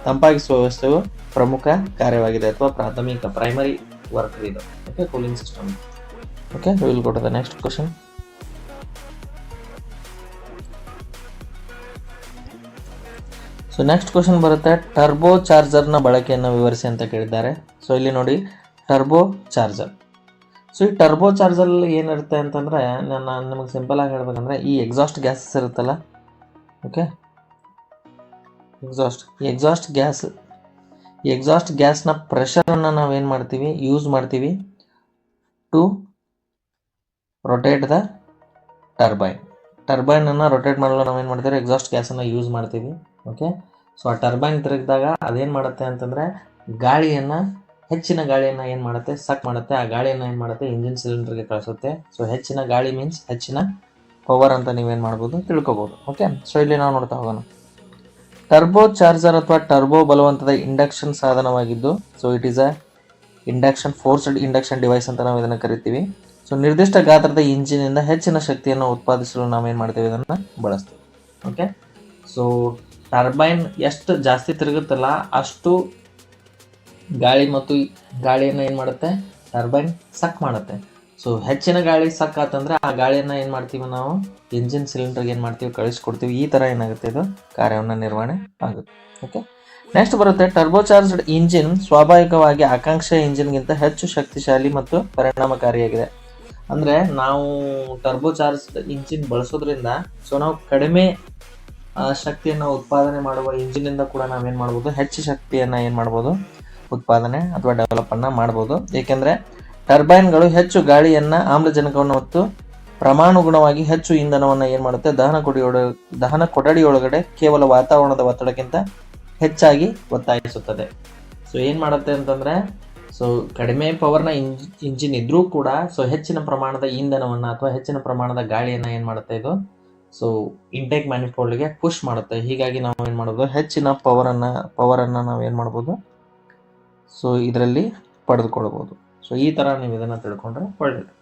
ತಂಪಾಗಿಸುವ ವ್ಯವಸ್ಥೆಯು ಪ್ರಮುಖ ಕಾರ್ಯವಾಗಿದೆ ಅಥವಾ ಪ್ರೈಮರಿ ವರ್ಕ್ ಇದು. Okay, cooling system. Okay, we will go to the next question. So next question ಬರುತ್ತೆ, ಟರ್ಬೋ ಚಾರ್ಜರ್ನ ಬಳಕೆಯನ್ನು ವಿವರಿಸಿ ಅಂತ ಕೇಳಿದ್ದಾರೆ. ಸೊ ಇಲ್ಲಿ ನೋಡಿ, ಟರ್ಬೋ ಚಾರ್ಜರ್. ಸೊ ಈ ಟರ್ಬೋ ಚಾರ್ಜರಲ್ಲಿ ಏನಿರುತ್ತೆ ಅಂತಂದರೆ, ನಾನು ನಿಮಗೆ ಸಿಂಪಲ್ ಆಗಿ ಹೇಳ್ಬೇಕಂದ್ರೆ ಈ ಎಕ್ಸಾಸ್ಟ್ ಗ್ಯಾಸಸ್ ಇರುತ್ತಲ್ಲ. ಓಕೆ, ಎಕ್ಸಾಸ್ಟ್ ಗ್ಯಾಸ್ನ ಪ್ರೆಷರನ್ನು ನಾವೇನು ಮಾಡ್ತೀವಿ, ಯೂಸ್ ಮಾಡ್ತೀವಿ ಟು ರೊಟೇಟ್ ದ ಟರ್ಬೈನನ್ನು ರೊಟೇಟ್ ಮಾಡಲು ನಾವೇನು ಮಾಡ್ತೀವಿ, ಎಕ್ಸಾಸ್ಟ್ ಗ್ಯಾಸನ್ನು ಯೂಸ್ ಮಾಡ್ತೀವಿ. ಓಕೆ, ಸೊ ಆ ಟರ್ಬೈನ್ ತಿರುಗಿದಾಗ ಅದೇನು ಮಾಡುತ್ತೆ ಅಂತಂದರೆ ಹೆಚ್ಚಿನ ಗಾಳಿಯನ್ನು ಏನು ಮಾಡುತ್ತೆ, ಸಕ್ ಮಾಡುತ್ತೆ. ಆ ಗಾಳಿಯನ್ನು ಏನು ಮಾಡುತ್ತೆ, ಇಂಜಿನ್ ಸಿಲಿಂಡರ್ಗೆ ಕಳಿಸುತ್ತೆ. ಸೊ ಹೆಚ್ಚಿನ ಗಾಳಿ ಮೀನ್ಸ್ ಹೆಚ್ಚಿನ ಪವರ್ ಅಂತ ನೀವೇನು ಮಾಡ್ಬೋದು, ತಿಳ್ಕೊಬೋದು. ಓಕೆ, ಸೊ ಇಲ್ಲಿ ನಾವು ನೋಡ್ತಾ ಹೋಗೋಣ. ಟರ್ಬೋ ಚಾರ್ಜರ್ ಅಥವಾ ಟರ್ಬೋ ಬಲವಂತದ ಇಂಡಕ್ಷನ್ ಸಾಧನವಾಗಿದ್ದು, so it is forced induction device ಅಂತ ನಾವು ಇದನ್ನು ಕರಿತೀವಿ. ಸೊ ನಿರ್ದಿಷ್ಟ ಗಾತ್ರದ ಇಂಜಿನಿಂದ ಹೆಚ್ಚಿನ ಶಕ್ತಿಯನ್ನು ಉತ್ಪಾದಿಸಲು ನಾವೇನು ಮಾಡ್ತೀವಿ, ಇದನ್ನು ಬಳಸ್ತೀವಿ. ಓಕೆ, ಸೊ ಟರ್ಬೈನ್ ಎಷ್ಟು ಜಾಸ್ತಿ ತಿರುಗುತ್ತಲ್ಲ ಅಷ್ಟು ಗಾಳಿಯನ್ನು ಏನು ಮಾಡುತ್ತೆ, ಟರ್ಬೈನ್ ಸಕ್ ಮಾಡುತ್ತೆ. ಸೊ ಹೆಚ್ಚಿನ ಗಾಳಿ ಸಕ್ ಆತಂದ್ರೆ ಆ ಗಾಳಿಯನ್ನು ಏನು ಮಾಡ್ತೀವಿ, ನಾವು ಇಂಜಿನ್ ಸಿಲಿಂಡರ್ಗೆ ಏನು ಮಾಡ್ತೀವಿ, ಕಳಿಸ್ಕೊಡ್ತೀವಿ. ಈ ಥರ ಏನಾಗುತ್ತೆ, ಇದು ಕಾರ್ಯವನ್ನು ನಿರ್ವಹಣೆ ಆಗುತ್ತೆ. ಓಕೆ, ನೆಕ್ಸ್ಟ್ ಬರುತ್ತೆ, ಟರ್ಬೋಚಾರ್ಜ್ಡ್ ಇಂಜಿನ್ ಸ್ವಾಭಾವಿಕವಾಗಿ ಆಕಾಂಕ್ಷೆಯ ಇಂಜಿನ್ಗಿಂತ ಹೆಚ್ಚು ಶಕ್ತಿಶಾಲಿ ಮತ್ತು ಪರಿಣಾಮಕಾರಿಯಾಗಿದೆ. ಅಂದರೆ ನಾವು ಟರ್ಬೋಚಾರ್ಜ್ಡ್ ಇಂಜಿನ್ ಬಳಸೋದ್ರಿಂದ ಸೊ ನಾವು ಕಡಿಮೆ ಶಕ್ತಿಯನ್ನು ಉತ್ಪಾದನೆ ಮಾಡುವ ಇಂಜಿನಿಂದ ಕೂಡ ನಾವೇನು ಮಾಡ್ಬೋದು, ಹೆಚ್ಚು ಶಕ್ತಿಯನ್ನು ಏನು ಮಾಡ್ಬೋದು, ಉತ್ಪಾದನೆ ಅಥವಾ ಡೆವಲಪನ್ನು ಮಾಡ್ಬೋದು. ಏಕೆಂದರೆ ಟರ್ಬೈನ್ಗಳು ಹೆಚ್ಚು ಗಾಳಿಯನ್ನು, ಆಮ್ಲಜನಕವನ್ನು ಮತ್ತು ಪ್ರಮಾಣಾನುಗುಣವಾಗಿ ಹೆಚ್ಚು ಇಂಧನವನ್ನು ಏನು ಮಾಡುತ್ತೆ, ದಹನ ಕೊಠಡಿಯೊಳಗಡೆ ಕೇವಲ ವಾತಾವರಣದ ಒತ್ತಡಕ್ಕಿಂತ ಹೆಚ್ಚಾಗಿ ಒತ್ತಾಯಿಸುತ್ತದೆ. ಸೊ ಏನು ಮಾಡುತ್ತೆ ಅಂತಂದರೆ, ಸೊ ಕಡಿಮೆ ಪವರ್ನ ಇಂಜಿನ್ ಇದ್ರೂ ಕೂಡ ಸೊ ಹೆಚ್ಚಿನ ಪ್ರಮಾಣದ ಇಂಧನವನ್ನು ಅಥವಾ ಹೆಚ್ಚಿನ ಪ್ರಮಾಣದ ಗಾಳಿಯನ್ನು ಏನು ಮಾಡುತ್ತೆ, ಇದು ಸೊ ಇಂಟೇಕ್ ಮ್ಯಾನಿಫೋಲ್ಡ್ಗೆ ಪುಷ್ ಮಾಡುತ್ತೆ. ಹೀಗಾಗಿ ನಾವು ಏನು ಮಾಡ್ಬೋದು, ಹೆಚ್ಚಿನ ಪವರನ್ನು ನಾವು ಏನು ಮಾಡ್ಬೋದು, ಸೊ ಇದರಲ್ಲಿ ಪಡೆದುಕೊಳ್ಬೋದು. ಸೊ ಈ ಥರ ನೀವು ಇದನ್ನು ತಿಳ್ಕೊಂಡ್ರೆ ಒಳ್ಳೆಯದು.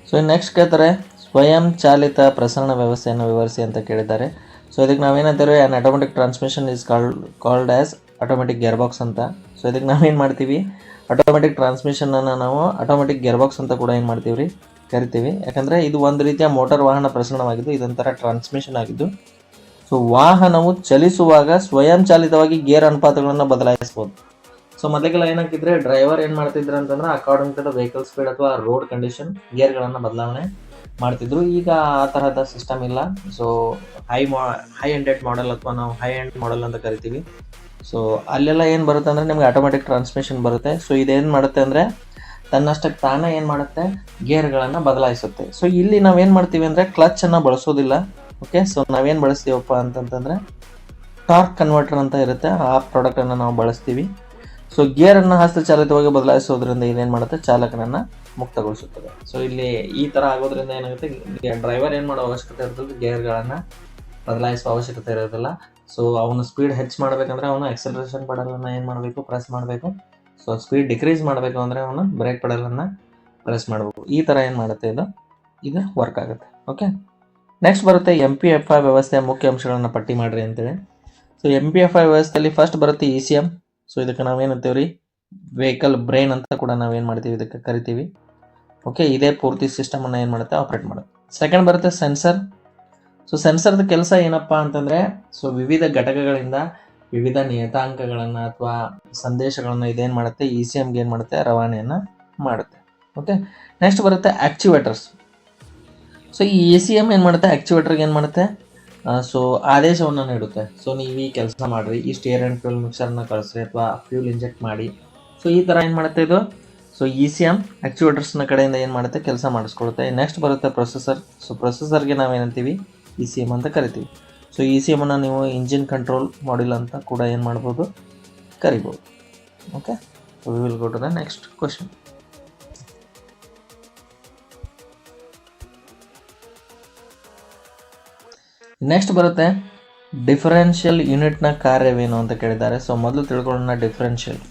ಸೊ ನೆಕ್ಸ್ಟ್ ಕೇಳ್ತಾರೆ, ಸ್ವಯಂ ಚಾಲಿತ ಪ್ರಸರಣ ವ್ಯವಸ್ಥೆಯನ್ನು ವಿವರಿಸಿ ಅಂತ ಕೇಳಿದ್ದಾರೆ. ಸೊ ಇದಕ್ಕೆ ನಾವೇನಂತೀವಿ an automatic transmission is called as automatic gear box ಅಂತ. ಸೊ ಇದಕ್ಕೆ ನಾವೇನು ಮಾಡ್ತೀವಿ, ಆಟೋಮೆಟಿಕ್ ಟ್ರಾನ್ಸ್ಮಿಷನನ್ನು ನಾವು ಆಟೋಮೆಟಿಕ್ ಗೇರ್ ಬಾಕ್ಸ್ ಅಂತ ಕೂಡ ಏನು ಮಾಡ್ತೀವಿ ರೀ, ಕರಿತೀವಿ. ಯಾಕಂದರೆ ಇದು ಒಂದು ರೀತಿಯ ಮೋಟಾರ್ ವಾಹನ ಪ್ರಸರಣವಾಗಿದ್ದು ಇದೊಂಥರ ಟ್ರಾನ್ಸ್ಮಿಷನ್ ಆಗಿದ್ದು. ಸೊ ವಾಹನವು ಚಲಿಸುವಾಗ ಸ್ವಯಂ ಚಾಲಿತವಾಗಿ ಗೇರ್ ಅನುಪಾತಗಳನ್ನು ಬದಲಾಯಿಸ್ಬೋದು. ಸೊ ಮೊದಲಿಗೆಲ್ಲ ಏನಾಗ್ತಿದ್ರೆ, ಡ್ರೈವರ್ ಏನು ಮಾಡ್ತಿದ್ರು ಅಂತಂದ್ರೆ according to the vehicle speed ಅಥವಾ ರೋಡ್ ಕಂಡೀಷನ್ ಗೇರ್ಗಳನ್ನು ಬದಲಾವಣೆ ಮಾಡ್ತಿದ್ರು. ಈಗ ಆ ತರಹದ ಸಿಸ್ಟಮ್ ಇಲ್ಲ. ಸೊ ಹೈ ಎಂಡೆಡ್ ಮಾಡೆಲ್ ಅಥವಾ ನಾವು ಹೈ ಎಂಡ್ ಮಾಡೆಲ್ ಅಂತ ಕರಿತೀವಿ. ಸೊ ಅಲ್ಲೆಲ್ಲ ಏನು ಬರುತ್ತೆ ಅಂದರೆ ನಿಮಗೆ ಆಟೋಮೆಟಿಕ್ ಟ್ರಾನ್ಸ್ಮಿಷನ್ ಬರುತ್ತೆ. ಸೊ ಇದೇನು ಮಾಡುತ್ತೆ ಅಂದರೆ ತನ್ನಷ್ಟಕ್ಕೆ ತಾನೇ ಏನು ಮಾಡುತ್ತೆ, ಗೇರ್ಗಳನ್ನು ಬದಲಾಯಿಸುತ್ತೆ. ಸೊ ಇಲ್ಲಿ ನಾವೇನು ಮಾಡ್ತೀವಿ ಅಂದರೆ ಕ್ಲಚ್ಚನ್ನು ಬಳಸೋದಿಲ್ಲ. ಓಕೆ, ಸೊ ನಾವೇನು ಬಳಸ್ತೀವಪ್ಪ ಅಂತಂತಂದರೆ ಟಾರ್ಕ್ ಕನ್ವರ್ಟರ್ ಅಂತ ಇರುತ್ತೆ, ಆ ಪ್ರಾಡಕ್ಟನ್ನು ನಾವು ಬಳಸ್ತೀವಿ. ಸೊ ಗೇರನ್ನು ಹಸ್ತಚಾಲಿತವಾಗಿ ಬದಲಾಯಿಸೋದ್ರಿಂದ ಇದೇನು ಮಾಡುತ್ತೆ, ಚಾಲಕನನ್ನು ಮುಕ್ತಗೊಳಿಸುತ್ತದೆ. ಸೊ ಇಲ್ಲಿ ಈ ಥರ ಆಗೋದ್ರಿಂದ ಏನಾಗುತ್ತೆ, ಡ್ರೈವರ್ ಏನು ಮಾಡೋ ಅವಶ್ಯಕತೆ ಇರೋದಿಲ್ಲ, ಗೇರ್ಗಳನ್ನು ಬದಲಾಯಿಸುವ ಅವಶ್ಯಕತೆ ಇರೋದಿಲ್ಲ. ಸೊ ಅವನು ಸ್ಪೀಡ್ ಹೆಚ್ಚು ಮಾಡಬೇಕಂದ್ರೆ ಅವನು ಎಕ್ಸಲರೇಷನ್ ಪೆಡಲನ್ನು ಏನು ಮಾಡಬೇಕು, ಪ್ರೆಸ್ ಮಾಡಬೇಕು. ಸೊ ಸ್ಪೀಡ್ ಡಿಕ್ರೀಸ್ ಮಾಡಬೇಕು ಅಂದರೆ ಅವನು ಬ್ರೇಕ್ ಪೆಡಲನ್ನು ಪ್ರೆಸ್ ಮಾಡಬೇಕು. ಈ ಥರ ಏನು ಮಾಡುತ್ತೆ, ಇದು ವರ್ಕ್ ಆಗುತ್ತೆ. ಓಕೆ, ನೆಕ್ಸ್ಟ್ ಬರುತ್ತೆ MPFI ವ್ಯವಸ್ಥೆಯ ಮುಖ್ಯ ಅಂಶಗಳನ್ನು ಪಟ್ಟಿ ಮಾಡಿರಿ ಅಂತೇಳಿ. ಸೊ MPFI ವ್ಯವಸ್ಥೆಯಲ್ಲಿ ಫಸ್ಟ್ ಬರುತ್ತೆ ECM. ಸೊ ಇದಕ್ಕೆ ನಾವೇನಂತೀವಿ ರೀ, ವೆಹಿಕಲ್ ಬ್ರೈನ್ ಅಂತ ಕೂಡ ನಾವೇನು ಮಾಡ್ತೀವಿ, ಇದಕ್ಕೆ ಕರಿತೀವಿ. ಓಕೆ, ಇದೇ ಪೂರ್ತಿ ಸಿಸ್ಟಮನ್ನು ಏನು ಮಾಡುತ್ತೆ, ಆಪ್ರೇಟ್ ಮಾಡುತ್ತೆ. ಸೆಕೆಂಡ್ ಬರುತ್ತೆ ಸೆನ್ಸರ್. ಸೊ ಸೆನ್ಸರ್ದ ಕೆಲಸ ಏನಪ್ಪ ಅಂತಂದರೆ, ಸೊ ವಿವಿಧ ಘಟಕಗಳಿಂದ ವಿವಿಧ ನಿಯತಾಂಕಗಳನ್ನು ಅಥವಾ ಸಂದೇಶಗಳನ್ನು ಇದೇನು ಮಾಡುತ್ತೆ, ECMಗೆ ಏನು ಮಾಡುತ್ತೆ, ರವಾನೆಯನ್ನು ಮಾಡುತ್ತೆ. ಓಕೆ, ನೆಕ್ಸ್ಟ್ ಬರುತ್ತೆ ಆ್ಯಕ್ಚುವೇಟರ್ಸ್. ಸೊ ಈ ECM ಏನು ಮಾಡುತ್ತೆ, ಆ್ಯಕ್ಚುವೇಟರ್ಗೆ ಏನು ಮಾಡುತ್ತೆ, ಸೊ ಆದೇಶವನ್ನು ನೀಡುತ್ತೆ. ಸೊ ನೀವು ಈ ಕೆಲಸ ಮಾಡಿರಿ, ಈ ಸ್ಟೇರ್ ಆ್ಯಂಡ್ ಫ್ಯೂಲ್ ಮಿಕ್ಸರ್ನ ಕಳಿಸ್ರಿ ಅಥವಾ ಫ್ಯೂಲ್ ಇಂಜೆಕ್ಟ್ ಮಾಡಿ. ಸೊ ಈ ಥರ ಏನು ಮಾಡುತ್ತೆ ಇದು. ಸೊ ECM ಆ್ಯಕ್ಚುವೇಟರ್ಸ್ನ ಕಡೆಯಿಂದ ಏನು ಮಾಡುತ್ತೆ, ಕೆಲಸ ಮಾಡಿಸ್ಕೊಳುತ್ತೆ. ನೆಕ್ಸ್ಟ್ ಬರುತ್ತೆ ಪ್ರೊಸೆಸರ್. ಸೊ ಪ್ರೊಸೆಸರ್ಗೆ ನಾವೇನಂತೀವಿ, ECM ಅಂತ ಕರಿತೀವಿ. ಸೊ ECMನ್ನು ನೀವು ಇಂಜಿನ್ ಕಂಟ್ರೋಲ್ ಮಾಡ್ಯೂಲ್ ಅಂತ ಕೂಡ ಏನು ಮಾಡ್ಬೋದು, ಕರಿಬೋದು. Okay, so we will go to the next question. Next ಬರುತ್ತೆ ಡಿಫರೆನ್ಷಿಯಲ್ ಯೂನಿಟ್ನ ಕಾರ್ಯವೇನು ಅಂತ ಕೇಳಿದ್ದಾರೆ. ಸೊ ಮೊದಲು ತಿಳ್ಕೊಳ್ಳೋಣ ಡಿಫರೆನ್ಷಿಯಲ್.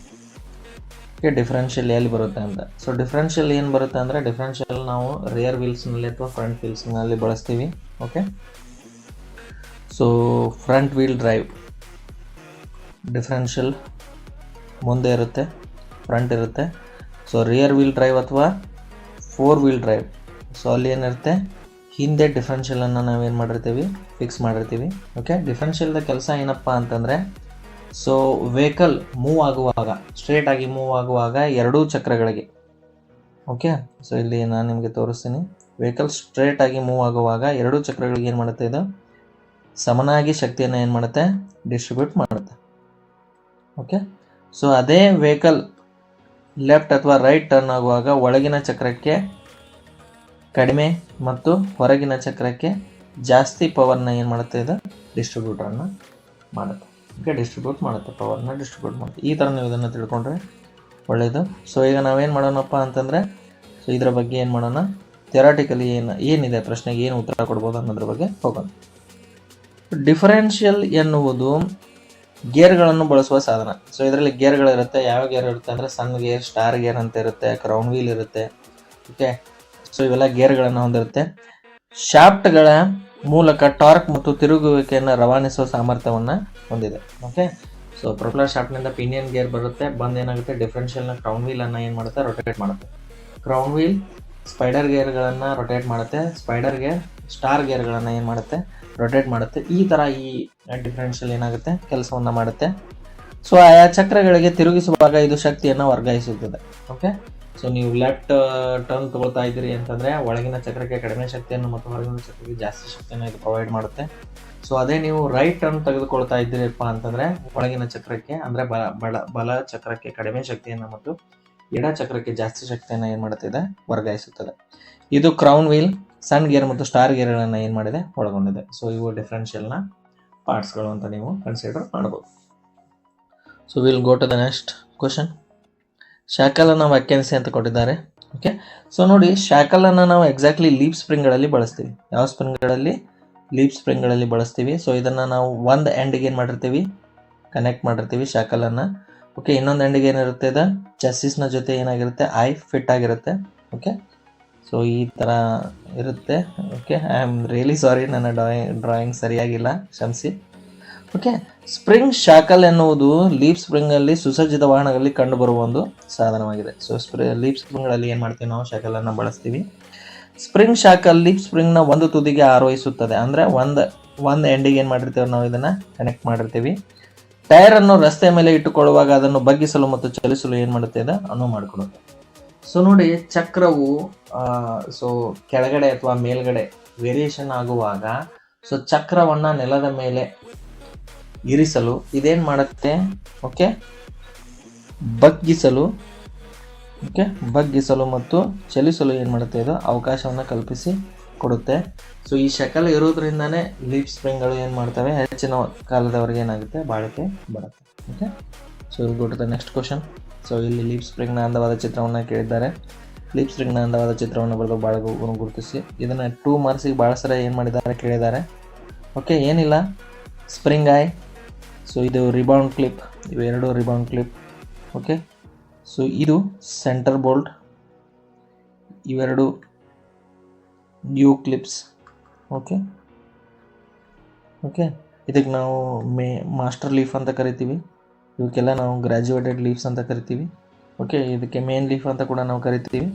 ಓಕೆ, ಡಿಫರೆನ್ಷಿಯಲ್ ಎಲ್ಲಿ ಬರುತ್ತೆ ಅಂತ. ಸೊ ಡಿಫರೆನ್ಷಿಯಲ್ ಏನು ಬರುತ್ತೆ ಅಂದರೆ, ಡಿಫರೆನ್ಷಿಯಲ್ ನಾವು ರಿಯರ್ ವೀಲ್ಸ್ನಲ್ಲಿ ಅಥವಾ ಫ್ರಂಟ್ ವೀಲ್ಸ್ನಲ್ಲಿ ಬಳಸ್ತೀವಿ. Okay, so front wheel drive differential ಮುಂದೆ ಇರುತ್ತೆ, ಫ್ರಂಟ್ ಇರುತ್ತೆ. ಸೊ ರಿಯರ್ ವೀಲ್ ಡ್ರೈವ್ ಅಥವಾ 4 ವೀಲ್ ಡ್ರೈವ್, ಸೊ ಅಲ್ಲಿ ಏನಿರುತ್ತೆ, ಹಿಂದೆ ಡಿಫರೆನ್ಷಿಯಲನ್ನು ನಾವೇನು ಮಾಡಿರ್ತೀವಿ, ಫಿಕ್ಸ್ ಮಾಡಿರ್ತೀವಿ. ಓಕೆ, ಡಿಫರೆನ್ಷಿಯಲ್ದ ಕೆಲಸ ಏನಪ್ಪ ಅಂತಂದರೆ, ಸೊ ವೆಹಿಕಲ್ ಮೂವ್ ಆಗುವಾಗ, ಸ್ಟ್ರೇಟ್ ಆಗಿ ಮೂವ್ ಆಗುವಾಗ ಎರಡೂ ಚಕ್ರಗಳಿಗೆ, ಓಕೆ, ಸೊ ಇಲ್ಲಿ ನಾನು ನಿಮಗೆ ತೋರಿಸ್ತೀನಿ. ವೆಹಿಕಲ್ ಸ್ಟ್ರೇಟ್ ಆಗಿ ಮೂವ್ ಆಗುವಾಗ ಎರಡೂ ಚಕ್ರಗಳಿಗೆ ಏನು ಮಾಡುತ್ತೆ, ಇದು ಸಮನಾಗಿ ಶಕ್ತಿಯನ್ನು ಏನು ಮಾಡುತ್ತೆ, ಡಿಸ್ಟ್ರಿಬ್ಯೂಟ್ ಮಾಡುತ್ತೆ. ಓಕೆ, ಸೊ ಅದೇ ವೆಹಿಕಲ್ ಲೆಫ್ಟ್ ಅಥವಾ ರೈಟ್ ಟರ್ನ್ ಆಗುವಾಗ ಒಳಗಿನ ಚಕ್ರಕ್ಕೆ ಕಡಿಮೆ ಮತ್ತು ಹೊರಗಿನ ಚಕ್ರಕ್ಕೆ ಜಾಸ್ತಿ ಪವರ್ನ ಏನು ಮಾಡುತ್ತೆ, ಇದು ಡಿಸ್ಟ್ರಿಬ್ಯೂಟರನ್ನು ಮಾಡುತ್ತೆ. ಓಕೆ, ಡಿಸ್ಟ್ರಿಬ್ಯೂಟ್ ಮಾಡುತ್ತೆ, ಪವರ್ನ ಡಿಸ್ಟ್ರಿಬ್ಯೂಟ್ ಮಾಡುತ್ತೆ. ಈ ಥರ ನೀವು ಇದನ್ನು ತಿಳ್ಕೊಂಡ್ರೆ ಒಳ್ಳೆಯದು. ಸೊ ಈಗ ನಾವೇನು ಮಾಡೋಣಪ್ಪ ಅಂತಂದರೆ, ಸೊ ಇದರ ಬಗ್ಗೆ ಏನು ಮಾಡೋಣ, ಥಿಯರಾಟಿಕಲಿ ಏನಿದೆ ಪ್ರಶ್ನೆಗೆ ಏನು ಉತ್ತರ ಕೊಡ್ಬೋದು ಅನ್ನೋದ್ರ ಬಗ್ಗೆ ಹೋಗೋಣ. ಡಿಫರೆನ್ಷಿಯಲ್ ಎನ್ನುವುದು ಗೇರ್ಗಳನ್ನು ಬಳಸುವ ಸಾಧನ. ಸೊ ಇದರಲ್ಲಿ ಗೇರ್ಗಳಿರುತ್ತೆ. ಯಾವ ಗೇರ್ ಇರುತ್ತೆ ಅಂದರೆ ಸಣ್ಣ ಗೇರ್, ಸ್ಟಾರ್ ಗೇರ್ ಅಂತ ಇರುತ್ತೆ, ಕ್ರೌನ್ ವೀಲ್ ಇರುತ್ತೆ. ಓಕೆ, ಸೊ ಇವೆಲ್ಲ ಗೇರ್ಗಳನ್ನು ಹೊಂದಿರುತ್ತೆ. ಶಾಫ್ಟ್ಗಳ ಮೂಲಕ ಟಾರ್ಕ್ ಮತ್ತು ತಿರುಗುವಿಕೆಯನ್ನು ರವಾನಿಸುವ ಸಾಮರ್ಥ್ಯವನ್ನು ಹೊಂದಿದೆ. ಓಕೆ, ಸೊ ಪ್ರೊಪೆಲ್ಲರ್ ಶಾಫ್ಟ್ನಿಂದ ಪಿನಿಯನ್ ಗೇರ್ ಬರುತ್ತೆ, ಬಂದು ಏನಾಗುತ್ತೆ, ಡಿಫರೆನ್ಷಿಯಲ್ನ ಕ್ರೌನ್ ವೀಲನ್ನು ಏನು ಮಾಡುತ್ತೆ, ರೊಟೇಟ್ ಮಾಡುತ್ತೆ. ಕ್ರೌನ್ ವೀಲ್ ಸ್ಪೈಡರ್ ಗೇರ್ಗಳನ್ನು ರೊಟೇಟ್ ಮಾಡುತ್ತೆ, ಸ್ಪೈಡರ್ ಗೇರ್ ಸ್ಟಾರ್ ಗೇರ್ಗಳನ್ನು ಏನು ಮಾಡುತ್ತೆ, ರೊಟೇಟ್ ಮಾಡುತ್ತೆ. ಈ ಥರ ಈ ಡಿಫರೆನ್ಷಿಯಲ್ ಏನಾಗುತ್ತೆ, ಕೆಲಸವನ್ನು ಮಾಡುತ್ತೆ. ಸೊ ಆಯಾ ಚಕ್ರಗಳಿಗೆ ತಿರುಗಿಸುವಾಗ ಇದು ಶಕ್ತಿಯನ್ನು ವರ್ಗಾಯಿಸುತ್ತದೆ. ಓಕೆ, ಸೊ ನೀವು ಲೆಫ್ಟ್ ಟರ್ನ್ ತೊಗೊಳ್ತಾ ಇದ್ದೀರಿ ಅಂತಂದರೆ ಒಳಗಿನ ಚಕ್ರಕ್ಕೆ ಕಡಿಮೆ ಶಕ್ತಿಯನ್ನು ಮತ್ತು ಹೊರಗಿನ ಚಕ್ರಕ್ಕೆ ಜಾಸ್ತಿ ಶಕ್ತಿಯನ್ನು ಇದು ಪ್ರೊವೈಡ್ ಮಾಡುತ್ತೆ. ಸೊ ಅದೇ ನೀವು ರೈಟ್ ಟರ್ನ್ ತೆಗೆದುಕೊಳ್ತಾ ಇದ್ದೀರಪ್ಪ ಅಂತಂದರೆ ಒಳಗಿನ ಚಕ್ರಕ್ಕೆ ಅಂದರೆ ಬಲ ಚಕ್ರಕ್ಕೆ ಕಡಿಮೆ ಶಕ್ತಿಯನ್ನು ಮತ್ತು ಎಡ ಚಕ್ರಕ್ಕೆ ಜಾಸ್ತಿ ಶಕ್ತಿಯನ್ನು ಏನು ಮಾಡುತ್ತಿದೆ, ವರ್ಗಾಯಿಸುತ್ತದೆ. ಇದು ಕ್ರೌನ್ ವೀಲ್, ಸಣ್ಣ ಗೇರ್ ಮತ್ತು ಸ್ಟಾರ್ ಗೇರ್ಗಳನ್ನು ಏನು ಮಾಡಿದೆ, ಒಳಗೊಂಡಿದೆ. ಸೊ ಇವು ಡಿಫರೆನ್ಷಿಯಲ್ನ ಪಾರ್ಟ್ಸ್ಗಳು ಅಂತ ನೀವು ಕನ್ಸಿಡರ್ ಮಾಡ್ಬೋದು. So will go to the next question. ಶಾಕಲನ್ನು ವ್ಯಾಖ್ಯಾನಿಸಿ ಅಂತ ಕೊಟ್ಟಿದ್ದಾರೆ. ಓಕೆ, ಸೊ ನೋಡಿ, ಶಾಕಲನ್ನು ನಾವು ಎಕ್ಸಾಕ್ಟ್ಲಿ ಲೀಪ್ ಸ್ಪ್ರಿಂಗ್ಗಳಲ್ಲಿ ಬಳಸ್ತೀವಿ. ಯಾವ ಸ್ಪ್ರಿಂಗ್ಗಳಲ್ಲಿ, ಲೀಪ್ ಸ್ಪ್ರಿಂಗ್ಗಳಲ್ಲಿ ಬಳಸ್ತೀವಿ. ಸೊ ಇದನ್ನು ನಾವು ಒಂದು ಎಂಡಿಗೆ ಏನು ಮಾಡಿರ್ತೀವಿ, ಕನೆಕ್ಟ್ ಮಾಡಿರ್ತೀವಿ ಶಾಕಲನ್ನು. ಓಕೆ, ಇನ್ನೊಂದು ಎಂಡಿಗೆ ಏನಿರುತ್ತೆ, ಇದು ಚೆಸ್ಸಿಸ್ನ ಜೊತೆ ಏನಾಗಿರುತ್ತೆ, ಐ ಫಿಟ್ ಆಗಿರುತ್ತೆ. ಓಕೆ, ಸೊ ಈ ಥರ ಇರುತ್ತೆ. Okay, I am really sorry, ನನ್ನ ಡ್ರಾಯಿಂಗ್ ಸರಿಯಾಗಿಲ್ಲ, ಕ್ಷಮಿಸಿ. ಓಕೆ, ಸ್ಪ್ರಿಂಗ್ ಶಾಕಲ್ ಎನ್ನುವುದು ಲೀಫ್ ಸ್ಪ್ರಿಂಗಲ್ಲಿ ಸುಸಜ್ಜಿತ ವಾಹನಗಳಲ್ಲಿ ಕಂಡುಬರುವ ಒಂದು ಸಾಧನವಾಗಿದೆ. ಸೊ ಲೀಫ್ ಸ್ಪ್ರಿಂಗ್ಗಳಲ್ಲಿ ಏನು ಮಾಡ್ತೀವಿ ನಾವು, ಶಾಕಲನ್ನು ಬಳಸ್ತೀವಿ. ಸ್ಪ್ರಿಂಗ್ ಶಾಕಲ್ ಲೀಫ್ ಸ್ಪ್ರಿಂಗ್ನ ಒಂದು ತುದಿಗೆ ಆರೋಹಿಸುತ್ತದೆ. ಅಂದರೆ ಒಂದು ಎಂಡಿಗೆ ಏನು ಮಾಡಿರ್ತೀವಿ ನಾವು, ಇದನ್ನು ಕನೆಕ್ಟ್ ಮಾಡಿರ್ತೀವಿ. ಟೈರನ್ನು ರಸ್ತೆ ಮೇಲೆ ಇಟ್ಟುಕೊಳ್ಳುವಾಗ ಅದನ್ನು ಬಗ್ಗಿಸಲು ಮತ್ತು ಚಲಿಸಲು ಏನು ಮಾಡುತ್ತೆ, ಇದು ಅನುವು ಮಾಡಿಕೊಡುತ್ತೆ. ಸೊ ನೋಡಿ, ಚಕ್ರವು ಸೊ ಕೆಳಗಡೆ ಅಥವಾ ಮೇಲ್ಗಡೆ ವೇರಿಯೇಷನ್ ಆಗುವಾಗ ಸೊ ಚಕ್ರವನ್ನು ನೆಲದ ಮೇಲೆ ಇರಿಸಲು ಇದೇನು ಮಾಡುತ್ತೆ, ಓಕೆ, ಬಗ್ಗಿಸಲು ಮತ್ತು ಚಲಿಸಲು ಏನು ಮಾಡುತ್ತೆ, ಇದು ಅವಕಾಶವನ್ನು ಕಲ್ಪಿಸಿ ಕೊಡುತ್ತೆ. ಸೊ ಈ ಶಕಲ್ ಇರೋದ್ರಿಂದನೇ ಲೀಫ್ ಸ್ಪ್ರಿಂಗ್ಗಳು ಏನು ಮಾಡ್ತವೆ, ಹೆಚ್ಚಿನ ಕಾಲದವರೆಗೆ ಏನಾಗುತ್ತೆ, ಬಾಳಿಕೆ ಬರುತ್ತೆ. ಓಕೆ, ಸೊ ಇಲ್ಲಿ go to the next question. So ಇಲ್ಲಿ ಲೀಫ್ ಸ್ಪ್ರಿಂಗ್ನ ಅಂದವಾದ ಚಿತ್ರವನ್ನು ಕೇಳಿದ್ದಾರೆ. ಲೀಫ್ ಸ್ಪ್ರಿಂಗ್ನ ಅಂದವಾದ ಚಿತ್ರವನ್ನು ಬರೆದು ಬಾಳಗು ಗುರುತಿಸಿ. ಇದನ್ನು 2 ಮಾರ್ಕ್ಸಿಗೆ ಭಾಳ ಸಲ ಏನು ಮಾಡಿದ್ದಾರೆ, ಕೇಳಿದ್ದಾರೆ. ಓಕೆ, ಏನಿಲ್ಲ, ಸ್ಪ್ರಿಂಗ್ ಐ, ಸೊ ಇದು ರಿಬೌಂಡ್ ಕ್ಲಿಪ್, ಇವೆರಡು ರಿಬೌಂಡ್ ಕ್ಲಿಪ್. ಓಕೆ, ಸೊ ಇದು ಸೆಂಟರ್ ಬೋಲ್ಟ್, ಇವೆರಡು ಯು ಕ್ಲಿಪ್ಸ್. ಓಕೆ, ಇದಕ್ಕೆ ನಾವು ಮಾಸ್ಟರ್ ಲೀಫ್ ಅಂತ ಕರಿತೀವಿ. ಇವಕ್ಕೆಲ್ಲ ನಾವು ಗ್ರ್ಯಾಜುಯೇಟೆಡ್ ಲೀಫ್ಸ್ ಅಂತ ಕರಿತೀವಿ. ಓಕೆ, ಇದಕ್ಕೆ ಮೇನ್ ಲೀಫ್ ಅಂತ ಕೂಡ ನಾವು ಕರಿತೀವಿ.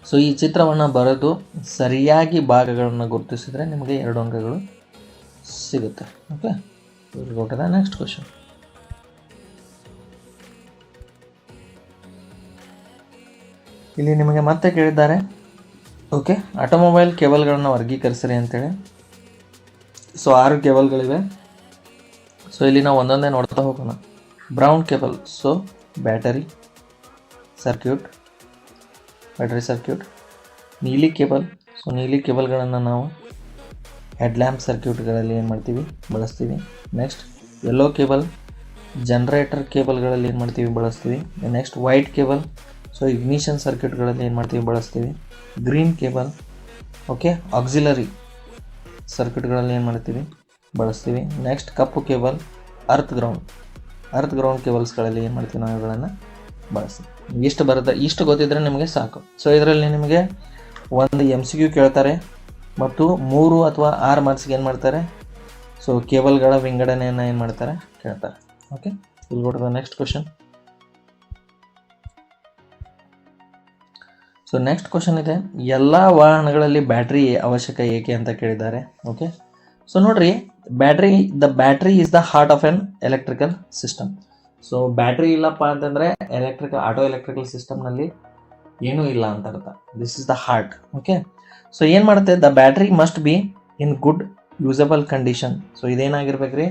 ಸೊ ಈ ಚಿತ್ರವನ್ನು ಬರೆದು ಸರಿಯಾಗಿ ಭಾಗಗಳನ್ನು ಗುರುತಿಸಿದರೆ ನಿಮಗೆ 2 ಅಂಕಗಳು ಸಿಗುತ್ತೆ. Okay, go to the next question. ಇಲ್ಲಿ ನಿಮಗೆ ಮತ್ತೆ ಕೇಳಿದ್ದಾರೆ, ಓಕೆ, ಆಟೋಮೊಬೈಲ್ ಕೇಬಲ್ಗಳನ್ನು ವರ್ಗೀಕರಿಸಿರಿ ಅಂತೇಳಿ. ಸೊ 6 ಕೇಬಲ್ಗಳಿವೆ. ಸೊ ಇಲ್ಲಿ ನಾವು ಒಂದೊಂದೇ ನೋಡ್ತಾ ಹೋಗೋಣ. Brown cable, so battery circuit. ನೀಲಿ ಕೇಬಲ್, ಸೊ ನೀಲಿ ಕೇಬಲ್ಗಳನ್ನು ನಾವು ಹೆಡ್ಲ್ಯಾಂಪ್ ಸರ್ಕ್ಯೂಟ್ಗಳಲ್ಲಿ ಏನು ಮಾಡ್ತೀವಿ, ಬಳಸ್ತೀವಿ. ನೆಕ್ಸ್ಟ್ ಯೆಲ್ಲೋ ಕೇಬಲ್, ಜನರೇಟರ್ ಕೇಬಲ್ಗಳಲ್ಲಿ ಏನು ಮಾಡ್ತೀವಿ, ಬಳಸ್ತೀವಿ. Next white cable, so ignition ಸರ್ಕ್ಯೂಟ್ಗಳಲ್ಲಿ ಏನು ಮಾಡ್ತೀವಿ, ಬಳಸ್ತೀವಿ. ಗ್ರೀನ್ ಕೇಬಲ್, ಓಕೆ, ಆಕ್ಸಿಲರಿ ಸರ್ಕ್ಯೂಟ್ಗಳಲ್ಲಿ ಏನು ಮಾಡ್ತೀವಿ, ಬಳಸ್ತೀವಿ. ನೆಕ್ಸ್ಟ್ ಕಪ್ಪು ಕೇಬಲ್, ಅರ್ತ್ ಗ್ರೌಂಡ್ ಕೇಬಲ್ಸ್ಗಳಲ್ಲಿ ಏನು ಮಾಡ್ತೀವಿ, ನಾವು ಇವುಗಳನ್ನು ಬಳಸ್ತೀವಿ. ಇಷ್ಟು ಬರುತ್ತೆ, ಇಷ್ಟು ಗೊತ್ತಿದ್ರೆ ನಿಮಗೆ ಸಾಕು. ಸೊ ಇದರಲ್ಲಿ ನಿಮಗೆ ಒಂದು MCQ ಕೇಳ್ತಾರೆ ಮತ್ತು 3 ಅಥವಾ 6 ಮಾರ್ಕ್ಸ್ಗೆ ಏನು ಮಾಡ್ತಾರೆ, ಸೊ ಕೇಬಲ್ಗಳ ವಿಂಗಡಣೆಯನ್ನು ಏನು ಮಾಡ್ತಾರೆ, ಕೇಳ್ತಾರೆ. Okay, will go to the next question. So next question ಇದೆ, ಎಲ್ಲ ವಾಹನಗಳಲ್ಲಿ ಬ್ಯಾಟ್ರಿ ಅವಶ್ಯಕ ಏಕೆ ಅಂತ ಕೇಳಿದ್ದಾರೆ. ಓಕೆ, ಸೊ ನೋಡ್ರಿ, the battery is the heart of an electrical system. So battery ಇಲ್ಲಪ್ಪ ಅಂತಂದರೆ ಆಟೋ ಎಲೆಕ್ಟ್ರಿಕಲ್ ಸಿಸ್ಟಮ್ನಲ್ಲಿ ಏನೂ ಇಲ್ಲ ಅಂತ ಅರ್ಥ. This is the heart. Okay, so ಏನು ಮಾಡುತ್ತೆ, the battery must be in good usable condition. So ಇದೇನಾಗಿರ್ಬೇಕು ರೀ,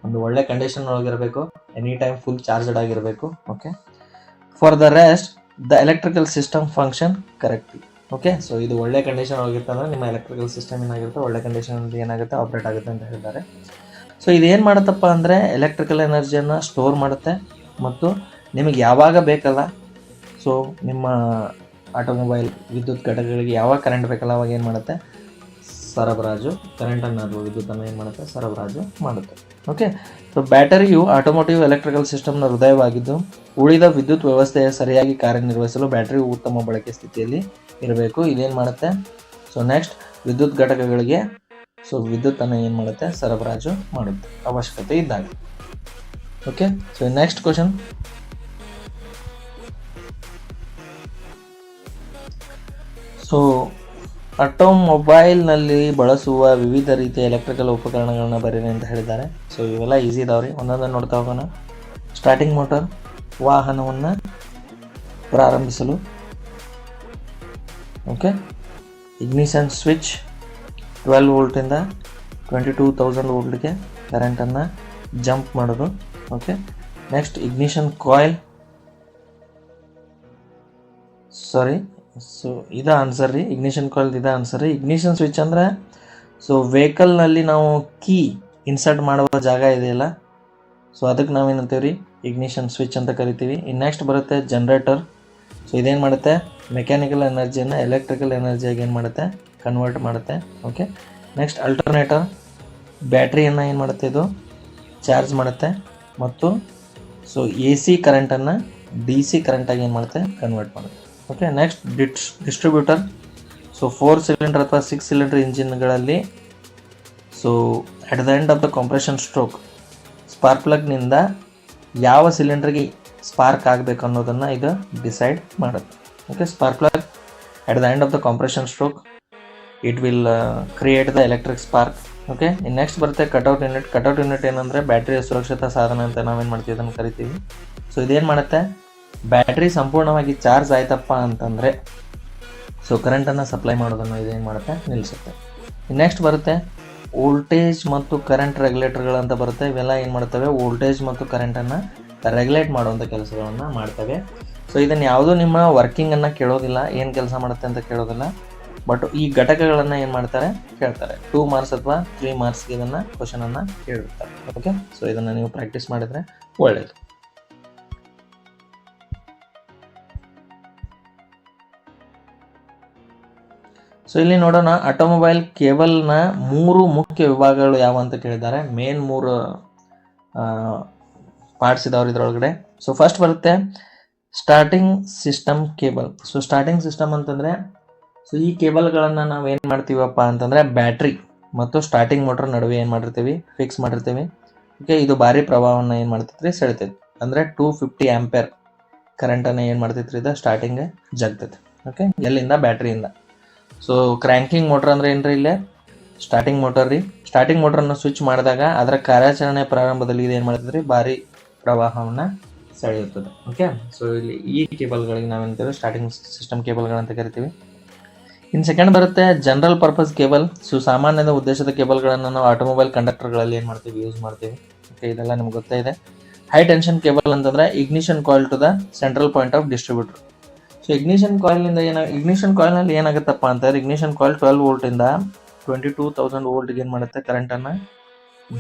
ಒಂದು ಒಳ್ಳೆ ಕಂಡೀಷನ್ ಒಳಗಿರಬೇಕು, ಎನಿ ಟೈಮ್ ಫುಲ್ ಚಾರ್ಜಡ್ ಆಗಿರಬೇಕು. Okay, for the rest the electrical system function correctly. Okay, so ಇದು ಒಳ್ಳೆ ಕಂಡೀಷನ್ ಒಳಗಿರುತ್ತೆ ಅಂದರೆ ನಿಮ್ಮ ಎಲೆಕ್ಟ್ರಿಕಲ್ ಸಿಸ್ಟಮ್ ಏನಾಗಿರುತ್ತೆ, ಒಳ್ಳೆ ಕಂಡೀಷನ್ ಏನಾಗುತ್ತೆ, ಆಪ್ರೇಟ್ ಆಗುತ್ತೆ ಅಂತ ಹೇಳಿದ್ದಾರೆ. ಸೊ ಇದೇನು ಮಾಡುತ್ತಪ್ಪ ಅಂದರೆ ಎಲೆಕ್ಟ್ರಿಕಲ್ ಎನರ್ಜಿಯನ್ನು ಸ್ಟೋರ್ ಮಾಡುತ್ತೆ ಮತ್ತು ನಿಮಗೆ ಯಾವಾಗ ಬೇಕಲ್ಲ, ಸೊ ನಿಮ್ಮ ಆಟೋಮೊಬೈಲ್ ವಿದ್ಯುತ್ ಘಟಕಗಳಿಗೆ ಯಾವಾಗ ಕರೆಂಟ್ ಬೇಕಲ್ಲ ಅವಾಗ ಏನು ಮಾಡುತ್ತೆ, ಕರೆಂಟನ್ನು ಅದು ವಿದ್ಯುತ್ತನ್ನು ಏನು ಮಾಡುತ್ತೆ, ಸರಬರಾಜು ಮಾಡುತ್ತೆ. ಓಕೆ, ಸೊ ಬ್ಯಾಟರಿಯು ಆಟೋಮೋಟಿವ್ ಎಲೆಕ್ಟ್ರಿಕಲ್ ಸಿಸ್ಟಮ್ನ ಹೃದಯವಾಗಿದ್ದು ಉಳಿದ ವಿದ್ಯುತ್ ವ್ಯವಸ್ಥೆಯ ಸರಿಯಾಗಿ ಕಾರ್ಯನಿರ್ವಹಿಸಲು ಬ್ಯಾಟರಿಯು ಉತ್ತಮ ಬಳಕೆ ಸ್ಥಿತಿಯಲ್ಲಿ ಇರಬೇಕು. ಇದೇನು ಮಾಡುತ್ತೆ, ಸೊ ನೆಕ್ಸ್ಟ್ ವಿದ್ಯುತ್ ಘಟಕಗಳಿಗೆ ಸೊ ವಿದ್ಯುತ್ತನ್ನು ಏನು ಮಾಡುತ್ತೆ, ಸರಬರಾಜು ಮಾಡುತ್ತೆ ಅವಶ್ಯಕತೆ ಇದ್ದಾಗ. Okay, so next question. So ಆಟೋಮೊಬೈಲ್ನಲ್ಲಿ ಬಳಸುವ ವಿವಿಧ ರೀತಿಯ ಎಲೆಕ್ಟ್ರಿಕಲ್ ಉಪಕರಣಗಳನ್ನ ಬರೀರಿ ಅಂತ ಹೇಳಿದ್ದಾರೆ. ಸೊ ಇವೆಲ್ಲ ಈಸಿ ಇದಾವ್ರಿ, ಒಂದೊಂದು ನೋಡ್ತಾ ಹೋಗೋಣ. ಸ್ಟಾರ್ಟಿಂಗ್ ಮೋಟರ್, ವಾಹನವನ್ನು ಪ್ರಾರಂಭಿಸಲು. ಓಕೆ, ಇಗ್ನಿಷನ್ ಸ್ವಿಚ್ 12 ವೋಲ್ಟಿಂದ 22,000 ವೋಲ್ಟ್ಗೆ ಕರೆಂಟನ್ನು ಜಂಪ್ ಮಾಡೋದು. Okay, next ignition coil, so ಇದು ಆನ್ಸರ್ ರೀ, ಇಗ್ನಿಷನ್ ಕಾಯಿಲ್ ಇದು ಆನ್ಸರ್ ರೀ. ಇಗ್ನಿಷನ್ ಸ್ವಿಚ್ ಅಂದರೆ ಸೊ ವೆಹಿಕಲ್ನಲ್ಲಿ ನಾವು ಕೀ ಇನ್ಸರ್ಟ್ ಮಾಡುವ ಜಾಗ ಇದೆಯಲ್ಲ, ಸೊ ಅದಕ್ಕೆ ನಾವೇನಂತೀವಿ ರೀ, ಇಗ್ನಿಷನ್ ಸ್ವಿಚ್ ಅಂತ ಕರಿತೀವಿ. ಇನ್ನು ನೆಕ್ಸ್ಟ್ ಬರುತ್ತೆ ಜನರೇಟರ್. ಸೊ ಇದೇನು ಮಾಡುತ್ತೆ, ಮೆಕ್ಯಾನಿಕಲ್ ಎನರ್ಜಿಯನ್ನು ಎಲೆಕ್ಟ್ರಿಕಲ್ ಎನರ್ಜಿಯಾಗಿ ಏನು ಮಾಡುತ್ತೆ, ಕನ್ವರ್ಟ್ ಮಾಡುತ್ತೆ. ಓಕೆ, ನೆಕ್ಸ್ಟ್ ಅಲ್ಟರ್ನೇಟರ್, ಬ್ಯಾಟ್ರಿಯನ್ನು ಏನು ಮಾಡುತ್ತೆ, ಇದು ಚಾರ್ಜ್ ಮಾಡುತ್ತೆ ಮತ್ತು ಸೊ AC ಕರೆಂಟನ್ನು DC ಕರೆಂಟಾಗಿ ಏನು ಮಾಡುತ್ತೆ, ಕನ್ವರ್ಟ್ ಮಾಡುತ್ತೆ. Okay. Next distributor. So 4 cylinder ಅಥವಾ 6 ಸಿಲಿಂಡರ್ ಇಂಜಿನ್ಗಳಲ್ಲಿ so at the end of the compression stroke spark ಪ್ಲಗ್ನಿಂದ ಯಾವ ಸಿಲಿಂಡರ್ಗೆ ಸ್ಪಾರ್ಕ್ ಆಗಬೇಕು ಅನ್ನೋದನ್ನು ಇದು ಡಿಸೈಡ್ ಮಾಡುತ್ತೆ. Okay. Spark plug at the end of the compression stroke it will create the electric spark. Okay. Next ಬರುತ್ತೆ ಕಟ್ಔಟ್ ಯೂನಿಟ್. ಕಟ್ಔಟ್ ಯೂನಿಟ್ ಏನಂದರೆ ಬ್ಯಾಟ್ರಿಯ ಸುರಕ್ಷತಾ ಸಾಧನ ಅಂತ ನಾವೇನು ಮಾಡ್ತೀವಿ ಅದನ್ನು ಕರಿತೀವಿ. ಸೊ ಇದೇನು ಮಾಡುತ್ತೆ, ಬ್ಯಾಟ್ರಿ ಸಂಪೂರ್ಣವಾಗಿ ಚಾರ್ಜ್ ಆಯ್ತಪ್ಪ ಅಂತಂದರೆ ಸೊ ಕರೆಂಟನ್ನು ಸಪ್ಲೈ ಮಾಡೋದನ್ನು ಇದೇನು ಮಾಡುತ್ತೆ, ನಿಲ್ಲಿಸುತ್ತೆ. ನೆಕ್ಸ್ಟ್ ಬರುತ್ತೆ ವೋಲ್ಟೇಜ್ ಮತ್ತು ಕರೆಂಟ್ ರೆಗ್ಯುಲೇಟರ್ಗಳಂತ ಬರುತ್ತೆ. ಇವೆಲ್ಲ ಏನು ಮಾಡ್ತವೆ, ವೋಲ್ಟೇಜ್ ಮತ್ತು ಕರೆಂಟನ್ನು ರೆಗ್ಯುಲೇಟ್ ಮಾಡುವಂಥ ಕೆಲಸಗಳನ್ನು ಮಾಡ್ತವೆ. ಸೊ ಇದನ್ನು ಯಾವುದೂ ನಿಮ್ಮ ವರ್ಕಿಂಗನ್ನು ಕೇಳೋದಿಲ್ಲ, ಏನು ಕೆಲಸ ಮಾಡುತ್ತೆ ಅಂತ ಕೇಳೋದಿಲ್ಲ. ಬಟ್ ಈ ಘಟಕಗಳನ್ನು ಏನು ಮಾಡ್ತಾರೆ, ಕೇಳ್ತಾರೆ. 2 ಮಾರ್ಕ್ಸ್ ಅಥವಾ 3 ಮಾರ್ಕ್ಸ್ಗೆ ಇದನ್ನು ಕ್ವಶನನ್ನು ಕೇಳಿರ್ತಾರೆ. ಓಕೆ. ಸೊ ಇದನ್ನು ನೀವು ಪ್ರಾಕ್ಟೀಸ್ ಮಾಡಿದರೆ ಒಳ್ಳೆಯದು. ಸೊ ಇಲ್ಲಿ ನೋಡೋಣ, ಆಟೋಮೊಬೈಲ್ ಕೇಬಲ್ನ 3 ಮುಖ್ಯ ವಿಭಾಗಗಳು ಯಾವ ಅಂತ ಕೇಳಿದ್ದಾರೆ. ಮೇನ್ 3 ಪಾರ್ಟ್ಸ್ ಇದಾವ್ರು ಇದರೊಳಗಡೆ. ಸೊ ಫಸ್ಟ್ ಬರುತ್ತೆ starting system cable. So starting system ಅಂತಂದರೆ ಸೊ ಈ ಕೇಬಲ್ಗಳನ್ನು ನಾವು ಏನು ಮಾಡ್ತೀವಪ್ಪ ಅಂತಂದರೆ ಬ್ಯಾಟ್ರಿ ಮತ್ತು ಸ್ಟಾರ್ಟಿಂಗ್ ಮೋಟ್ರ್ ನಡುವೆ ಏನು ಮಾಡಿರ್ತೀವಿ, ಫಿಕ್ಸ್ ಮಾಡಿರ್ತೀವಿ. ಓಕೆ. ಇದು ಭಾರಿ ಪ್ರವಾಹವನ್ನು ಏನು ಮಾಡ್ತೈತ್ರಿ, ಸೆಳಿತೈತಿ. ಅಂದರೆ 250 ಆಂಪೇರ್ ಕರೆಂಟನ್ನು ಏನು ಮಾಡ್ತೈತ್ರಿ, ಇದು ಸ್ಟಾರ್ಟಿಂಗ್ ಜಗ್ತೈತಿ. ಓಕೆ. ಎಲ್ಲಿಂದ, ಬ್ಯಾಟ್ರಿಯಿಂದ. ಸೊ ಕ್ರ್ಯಾಂಕಿಂಗ್ ಮೋಟ್ರ್ ಅಂದರೆ ಏನ್ರಿ, ಇಲ್ಲೇ ಸ್ಟಾರ್ಟಿಂಗ್ ಮೋಟರ್ ರೀ. ಸ್ಟಾರ್ಟಿಂಗ್ ಮೋಟ್ರನ್ನು ಸ್ವಿಚ್ ಮಾಡಿದಾಗ ಅದರ ಕಾರ್ಯಾಚರಣೆ ಪ್ರಾರಂಭದಲ್ಲಿ ಇದು ಏನು ಮಾಡ್ತೈತ್ರಿ, ಭಾರಿ ಪ್ರವಾಹವನ್ನು ಸೆಳೆಯುತ್ತದೆ. ಓಕೆ. ಸೊ ಇಲ್ಲಿ ಈ ಕೇಬಲ್ಗಳಿಗೆ ನಾವೇನಂತೀವಿ, ಸ್ಟಾರ್ಟಿಂಗ್ ಸಿಸ್ಟಮ್ ಕೇಬಲ್ಗಳಂತ ಕರಿತೀವಿ. ಇನ್ನು ಸೆಕೆಂಡ್ ಬರುತ್ತೆ ಜನರಲ್ ಪರ್ಪಸ್ ಕೇಬಲ್. ಸೊ ಸಾಮಾನ್ಯದ ಉದ್ದೇಶದ ಕೇಬಲ್ಗಳನ್ನು ನಾವು ಆಟೋಮೊಬೈಲ್ ಕಂಡಕ್ಟರ್ಗಳಲ್ಲಿ ಏನು ಮಾಡ್ತೀವಿ, ಯೂಸ್ ಮಾಡ್ತೀವಿ. ಓಕೆ. ಇದೆಲ್ಲ ನಿಮ್ಗೆ ಗೊತ್ತೇ ಇದೆ. ಹೈ ಟೆನ್ಷನ್ ಕೇಬಲ್ ಅಂತಂದರೆ ignition coil to the central point of distributor. So ignition ಕಾಯಿಲ್ನಿಂದ ಇಗ್ನಿಷನ್ ಕಾಯಿಲ್ನಲ್ಲಿ ಏನಾಗುತ್ತಪ್ಪ ಅಂತಂದರೆ, ಇಗ್ನಿಷನ್ ಕಾಯಿಲ್ 12 ವೋಲ್ಟಿಂದ 22,000 ವೋಲ್ಟ್ಗೆ ಏನು ಮಾಡುತ್ತೆ, ಕರೆಂಟನ್ನು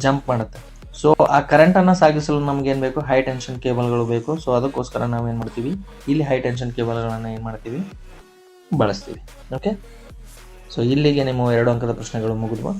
ಜಂಪ್ ಮಾಡುತ್ತೆ. ಸೊ ಆ ಕರೆಂಟನ್ನು ಸಾಗಿಸಲು ನಮ್ಗೆ ಏನು ಬೇಕು, ಹೈ ಟೆನ್ಷನ್ ಕೇಬಲ್ಗಳು ಬೇಕು. ಸೊ ಅದಕ್ಕೋಸ್ಕರ ನಾವು ಏನು ಮಾಡ್ತೀವಿ, ಇಲ್ಲಿ ಹೈ ಟೆನ್ಷನ್ ಕೇಬಲ್ಗಳನ್ನು ಏನು ಮಾಡ್ತೀವಿ, ಬಳಸ್ತೀವಿ. ಓಕೆ. ಸೊ ಇಲ್ಲಿಗೆ ನಿಮ್ಮ 2 ಅಂಕದ ಪ್ರಶ್ನೆಗಳು ಮುಗಿದ್ವು.